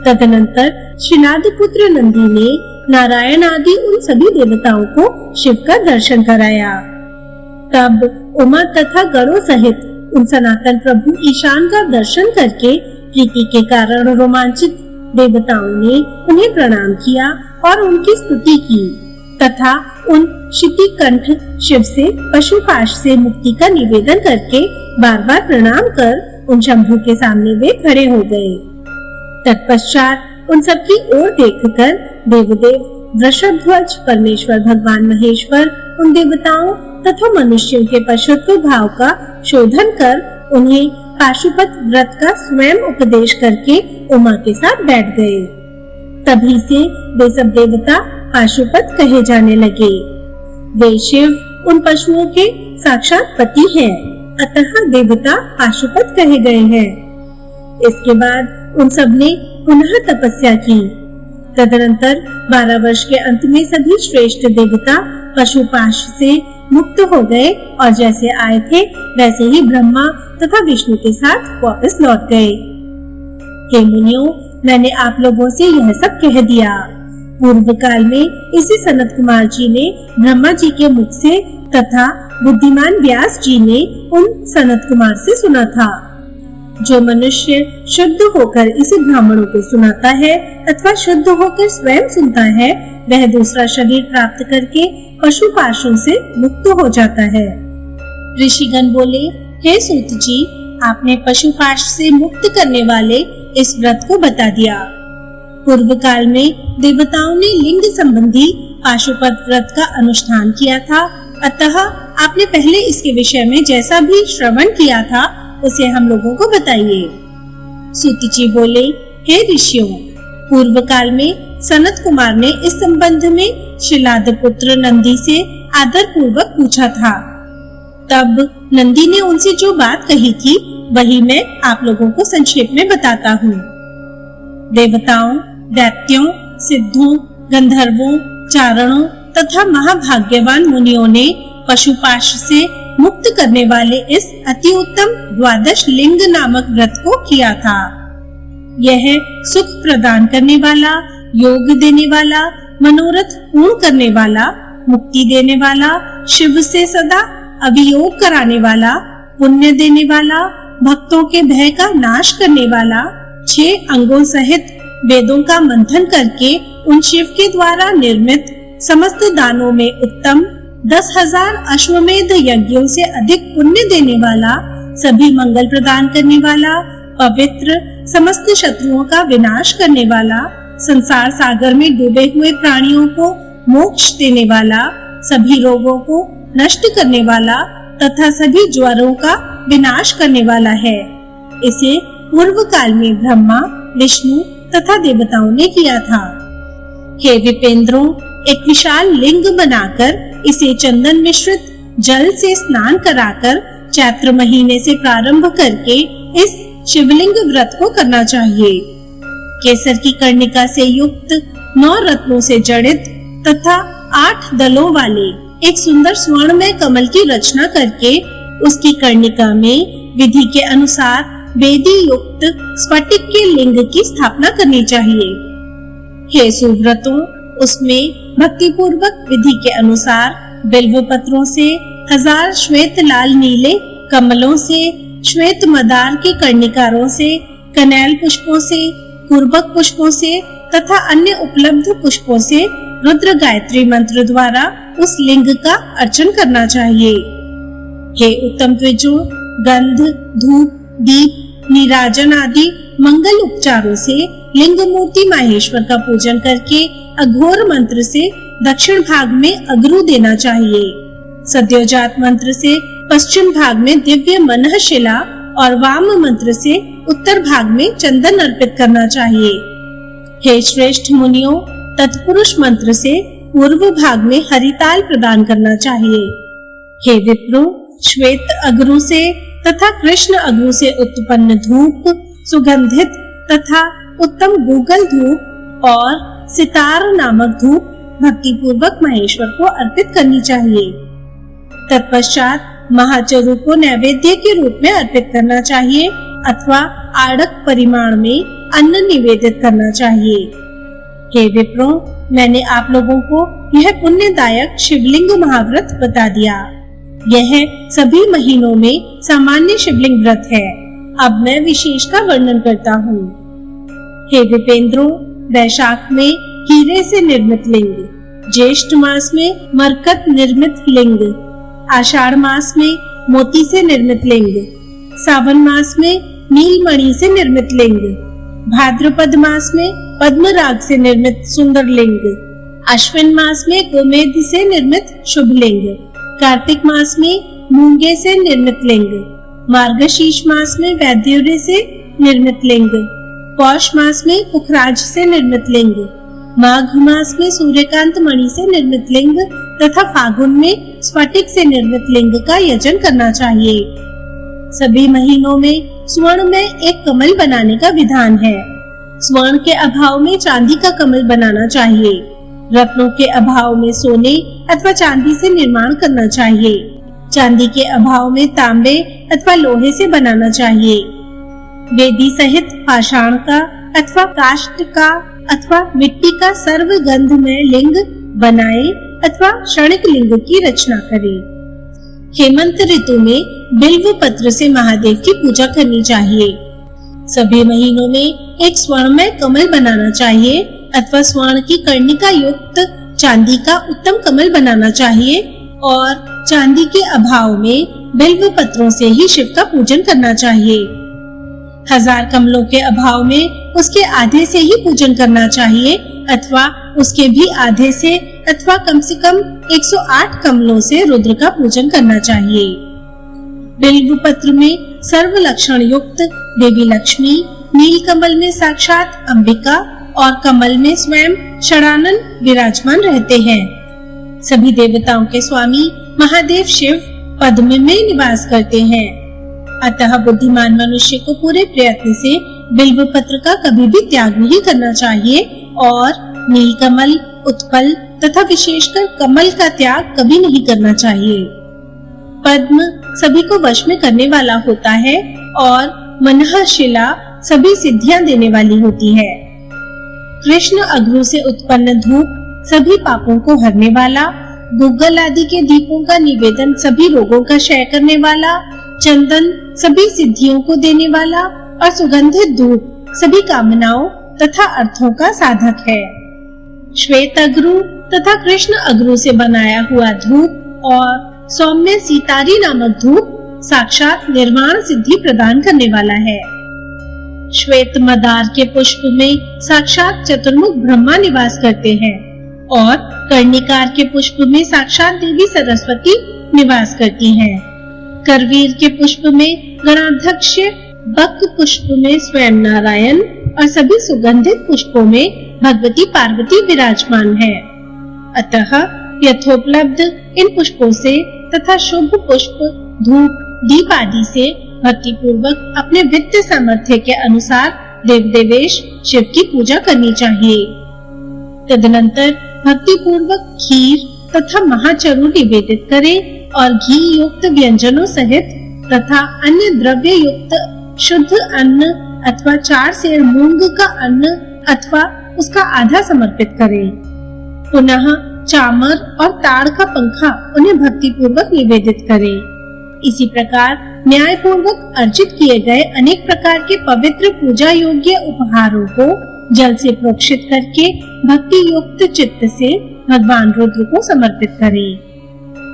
तदनंतर श्रीनाद पुत्र नंदी ने नारायण आदि उन सभी देवताओं को शिव का दर्शन कराया। तब उमा तथा गणों सहित उन सनातन प्रभु ईशान का दर्शन करके प्रीति के कारण रोमांचित देवताओं ने उन्हें प्रणाम किया और उनकी स्तुति की तथा उन शितिकंठ शिव से पशुपाश से मुक्ति का निवेदन करके बार बार प्रणाम कर उन शंभु के सामने वे खड़े हो गए। तत्पश्चात उन सबकी ओर देखकर देवदेव वृषध्वज परमेश्वर भगवान महेश्वर उन देवताओं तथा मनुष्यों के पशुत्व भाव का शोधन कर उन्हें पाशुपत व्रत का स्वयं उपदेश करके उमा के साथ बैठ गए। तभी से वे सब देवता पाशुपत कहे जाने लगे। वे शिव उन पशुओं के साक्षात पति हैं, अतः देवता पाशुपत कहे गए हैं। इसके बाद उन सब ने पुनः तपस्या की। तदनंतर 12 वर्ष के अंत में सभी श्रेष्ठ देवता पशुपाश से मुक्त हो गए और जैसे आए थे वैसे ही ब्रह्मा तथा विष्णु के साथ वापस लौट गए। हे मुनियों, मैंने आप लोगों से यह सब कह दिया। पूर्व काल में इसी सनत कुमार जी ने ब्रह्मा जी के मुख से तथा बुद्धिमान व्यास जी ने उन सनत कुमार से सुना था। जो मनुष्य शुद्ध होकर इसे ब्राह्मणों को सुनाता है अथवा शुद्ध होकर स्वयं सुनता है, वह दूसरा शरीर प्राप्त करके पशु पाशों से मुक्त हो जाता है। ऋषिगण बोले, हे सूत जी, आपने पशुपाश से मुक्त करने वाले इस व्रत को बता दिया। पूर्व काल में देवताओं ने लिंग संबंधी पाशुपत व्रत का अनुष्ठान किया था, अतः आपने पहले इसके विषय में जैसा भी श्रवण किया था उसे हम लोगों को बताइए। सूत जी बोले, हे ऋषियों, पूर्व काल में सनत कुमार ने इस संबंध में शिलाद पुत्र नंदी से आदर पूर्वक पूछा था। तब नंदी ने उनसे जो बात कही थी वही मैं आप लोगों को संक्षेप में बताता हूँ। देवताओं, दैत्यों, सिद्धों, गंधर्वों, चारणों तथा महाभाग्यवान मुनियों ने पशुपाश से मुक्त करने वाले इस अति उत्तम द्वादश लिंग नामक व्रत को किया था। यह सुख प्रदान करने वाला, योग देने वाला, मनोरथ पूर्ण करने वाला, मुक्ति देने वाला, शिव से सदा अभियोग कराने वाला, पुण्य देने वाला, भक्तों के भय का नाश करने वाला, 6 अंगों सहित वेदों का मंथन करके उन शिव के द्वारा निर्मित समस्त दानों में उत्तम 10,000 अश्वमेध यज्ञों से अधिक पुण्य देने वाला, सभी मंगल प्रदान करने वाला, पवित्र, समस्त शत्रुओं का विनाश करने वाला, संसार सागर में डूबे हुए प्राणियों को मोक्ष देने वाला, सभी रोगों को नष्ट करने वाला तथा सभी ज्वरों का विनाश करने वाला है। इसे पूर्व काल में ब्रह्मा, विष्णु तथा देवताओं ने किया था। हे विपेंद्रों, एक विशाल लिंग बनाकर इसे चंदन मिश्रित जल से स्नान कराकर चैत्र महीने से प्रारंभ करके इस शिवलिंग व्रत को करना चाहिए। केसर की कर्णिका से युक्त 9 रत्नों से जड़ित तथा 8 दलों वाले एक सुंदर स्वर्णमय कमल की रचना करके उसकी कर्णिका में विधि के अनुसार वेदी युक्त स्फटिक के लिंग की स्थापना करनी चाहिए। हे सुव्रतों, उसमें भक्ति पूर्वक विधि के अनुसार बिल्व पत्रों से 1000 श्वेत लाल नीले कमलों से, श्वेत मदार के कर्णिकारों से, कनेल पुष्पों से, कुर्बक पुष्पों से तथा अन्य उपलब्ध पुष्पों से रुद्र गायत्री मंत्र द्वारा उस लिंग का अर्चन करना चाहिए। हे उत्तम द्विजों, गंध, धूप, दीप, नीराजन आदि मंगल उपचारों से लिंग मूर्ति माहेश्वर का पूजन करके अघोर मंत्र से दक्षिण भाग में अगरु देना चाहिए। सद्योजात मंत्र से पश्चिम भाग में दिव्य मनः शिला और वाम मंत्र से उत्तर भाग में चंदन अर्पित करना चाहिए। हे श्रेष्ठ मुनियों, तत्पुरुष मंत्र से पूर्व भाग में हरिताल प्रदान करना चाहिए। हे विप्रो, श्वेत अगरु से तथा कृष्ण अगरु से उत्पन्न धूप, सुगंधित तथा उत्तम गूगल धूप और सितार नामक धूप भक्ति पूर्वक महेश्वर को अर्पित करनी चाहिए। तत्पश्चात महाचरु को नैवेद्य के रूप में अर्पित करना चाहिए अथवा आड़क परिमाण में अन्न निवेदित करना चाहिए। हे विप्रो, मैंने आप लोगों को यह पुण्यदायक शिवलिंग महाव्रत बता दिया। यह सभी महीनों में सामान्य शिवलिंग व्रत है। अब मैं विशेष का वर्णन करता हूँ। हे विपेंद्रों, वैशाख में हीरे से निर्मित लिंग, ज्येष्ठ मास में मरकत निर्मित लिंग, आषाढ़ मास में मोती से निर्मित लिंग, सावन मास में नीलमणि से निर्मित लिंग, भाद्रपद मास में पद्मराग से निर्मित सुंदर लिंग, अश्विन मास में गोमेद से निर्मित शुभ लिंग, कार्तिक मास में मूंगे से निर्मित लिंग, मार्गशीर्ष मास में वैद्युर्य से निर्मित लिंग, पौष मास में पुखराज से निर्मित लिंग, माघ मास में सूर्यकांत मणि से निर्मित लिंग तथा फागुन में स्फटिक से निर्मित लिंग का यजन करना चाहिए। सभी महीनों में स्वर्ण में एक कमल बनाने का विधान है। स्वर्ण के अभाव में चांदी का कमल बनाना चाहिए। रत्नों के अभाव में सोने अथवा चांदी से निर्माण करना चाहिए। चांदी के अभाव में तांबे अथवा लोहे से बनाना चाहिए। वेदी सहित पाषाण का अथवा काष्ठ का अथवा मिट्टी का सर्वगंध में लिंग बनाए अथवा क्षणिक लिंग की रचना करे। हेमंत ऋतु में बिल्व पत्र से महादेव की पूजा करनी चाहिए। सभी महीनों में एक स्वर्णमय कमल बनाना चाहिए अथवा स्वर्ण की कर्णिका युक्त चांदी का उत्तम कमल बनाना चाहिए और चांदी के अभाव में बिल्व पत्रों से ही शिव का पूजन करना चाहिए। 1000 कमलों के अभाव में उसके आधे से ही पूजन करना चाहिए अथवा उसके भी आधे से अथवा कम से कम 108 कमलों से रुद्र का पूजन करना चाहिए। बिल्व पत्र में सर्व लक्षण युक्त देवी लक्ष्मी, नील कमल में साक्षात अंबिका और कमल में स्वयं षडानन विराजमान रहते हैं। सभी देवताओं के स्वामी महादेव शिव पद्म में निवास करते हैं। अतः बुद्धिमान मनुष्य को पूरे प्रयत्न से बिल्व पत्र का कभी भी त्याग नहीं करना चाहिए और नीलकमल, उत्पल तथा विशेषकर कमल का त्याग कभी नहीं करना चाहिए। पद्म सभी को वश में करने वाला होता है और मनः शिला सभी सिद्धियां देने वाली होती है। कृष्ण अगरु से उत्पन्न धूप सभी पापों को हरने वाला, गूगल आदि के दीपों का निवेदन सभी रोगों का क्षय करने वाला, चंदन सभी सिद्धियों को देने वाला और सुगंधित धूप सभी कामनाओं तथा अर्थों का साधक है। श्वेत अगरु तथा कृष्ण अगरु से बनाया हुआ धूप और सौम्य सीतारी नामक धूप साक्षात निर्वाण सिद्धि प्रदान करने वाला है। श्वेत मदार के पुष्प में साक्षात चतुर्मुख ब्रह्मा निवास करते हैं और कर्णिकार के पुष्प में साक्षात देवी सरस्वती निवास करती हैं। करवीर के पुष्प में गणाध्यक्ष, बक पुष्प में स्वयं नारायण और सभी सुगंधित पुष्पों में भगवती पार्वती विराजमान है। अतः यथोपलब्ध इन पुष्पों से तथा शुभ पुष्प, धूप, दीप आदि से भक्ति पूर्वक अपने वित्त सामर्थ्य के अनुसार देव देवेश शिव की पूजा करनी चाहिए। तदनंतर भक्ति पूर्वक खीर तथा महाचरू निवेदित करें और घी युक्त व्यंजनों सहित तथा अन्य द्रव्य युक्त शुद्ध अन्न अथवा 4 सेर मूंग का अन्न अथवा उसका आधा समर्पित करें। पुनः चामर और ताड़ का पंखा उन्हें भक्ति पूर्वक निवेदित करें। इसी प्रकार न्याय पूर्वक अर्जित किए गए अनेक प्रकार के पवित्र पूजा योग्य उपहारों को जल से प्रोक्षित करके भक्ति युक्त चित्त से भगवान रुद्र को समर्पित करें।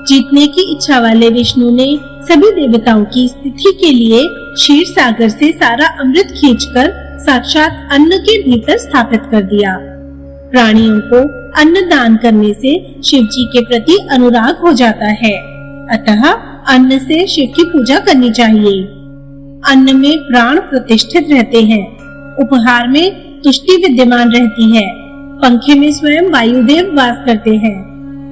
जीतने की इच्छा वाले विष्णु ने सभी देवताओं की स्थिति के लिए क्षीर सागर से सारा अमृत खींचकर साक्षात अन्न के भीतर स्थापित कर दिया। प्राणियों को अन्न दान करने से शिव जी के प्रति अनुराग हो जाता है, अतः अन्न से शिव की पूजा करनी चाहिए। अन्न में प्राण प्रतिष्ठित रहते हैं, उपहार में तुष्टि विद्यमान रहती है, पंखे में स्वयं वायुदेव वास करते हैं,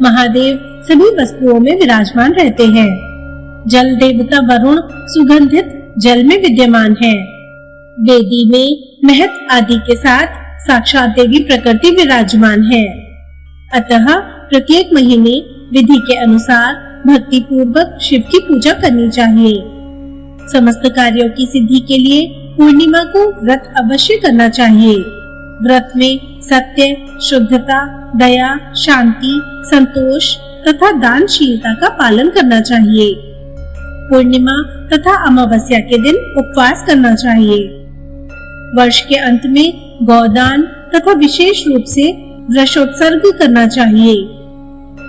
महादेव सभी वस्तुओं में विराजमान रहते हैं, जल देवता वरुण सुगंधित जल में विद्यमान है, वेदी में महत आदि के साथ साक्षात देवी प्रकृति विराजमान है। अतः प्रत्येक महीने विधि के अनुसार भक्ति पूर्वक शिव की पूजा करनी चाहिए। समस्त कार्यों की सिद्धि के लिए पूर्णिमा को व्रत अवश्य करना चाहिए। व्रत में सत्य, शुद्धता, दया, शांति, संतोष तथा दानशीलता का पालन करना चाहिए। पूर्णिमा तथा अमावस्या के दिन उपवास करना चाहिए। वर्ष के अंत में गौदान तथा विशेष रूप से वृषोत्सर्ग करना चाहिए।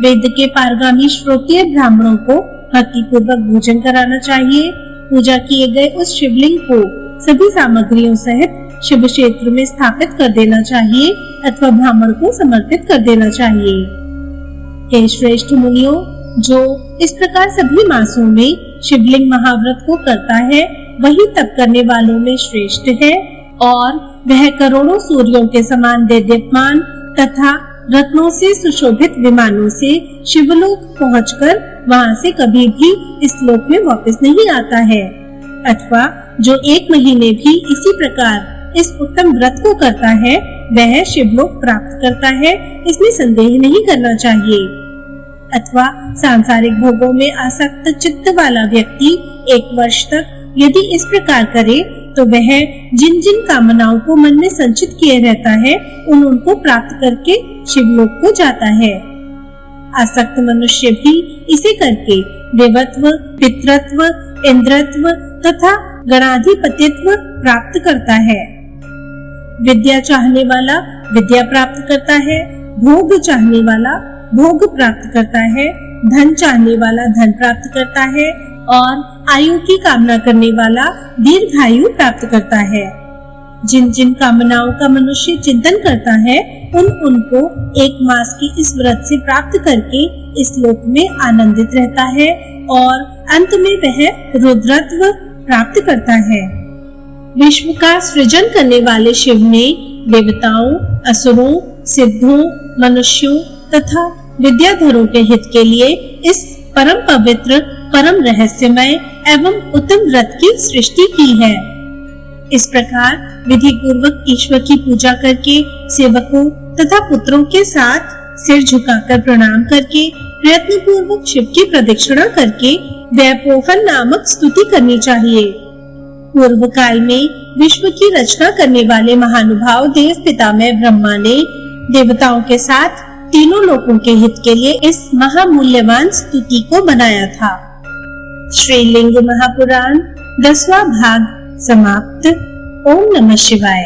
वेद के पारगामी श्रोत्रिय ब्राह्मणों को भक्ति पूर्वक भोजन कराना चाहिए। पूजा किए गए उस शिवलिंग को सभी सामग्रियों सहित शिव क्षेत्र में स्थापित कर देना चाहिए अथवा ब्राह्मण को समर्पित कर देना चाहिए। हे श्रेष्ठ मुनियों, जो इस प्रकार सभी मासों में शिवलिंग महाव्रत को करता है वही तप करने वालों में श्रेष्ठ है और वह करोड़ों सूर्यों के समान देदीप्यमान तथा रत्नों से सुशोभित विमानों से शिवलोक पहुंचकर वहां से कभी भी इस लोक में वापस नहीं आता है, अथवा जो 1 महीने भी इसी प्रकार इस उत्तम व्रत को करता है वह शिवलोक प्राप्त करता है, इसमें संदेह नहीं करना चाहिए। अथवा सांसारिक भोगों में आसक्त चित्त वाला व्यक्ति 1 वर्ष तक यदि इस प्रकार करे तो वह जिन जिन कामनाओं को मन में संचित किए रहता है उनको प्राप्त करके शिवलोक को जाता है। आसक्त मनुष्य भी इसे करके देवत्व, पितृत्व, इंद्रत्व तथा गणाधिपतित्व प्राप्त करता है। विद्या चाहने वाला विद्या प्राप्त करता है, भोग चाहने वाला भोग प्राप्त करता है, धन चाहने वाला धन प्राप्त करता है और आयु की कामना करने वाला दीर्घायु प्राप्त करता है। जिन जिन कामनाओं का मनुष्य चिंतन करता है उनको 1 मास की इस व्रत से प्राप्त करके इस लोक में आनंदित रहता है और अंत में वह रुद्रत्व प्राप्त करता है। विश्व का सृजन करने वाले शिव ने देवताओं, असुरों, सिद्धों, मनुष्यों तथा विद्याधरों के हित के लिए इस परम पवित्र, परम रहस्यमय एवं उत्तम व्रत की सृष्टि की है। इस प्रकार विधि पूर्वक ईश्वर की पूजा करके सेवकों तथा पुत्रों के साथ सिर झुकाकर प्रणाम करके प्रयत्न पूर्वक शिव की प्रदक्षिणा करके वैपोहन नामक स्तुति करनी चाहिए। पूर्व काल में विश्व की रचना करने वाले महानुभाव देव पितामह ब्रह्मा ने देवताओं के साथ तीनों लोकों के हित के लिए इस महामूल्यवान स्तुति को बनाया था। श्रीलिंग महापुराण 10वां भाग समाप्त। ओम नमः शिवाय।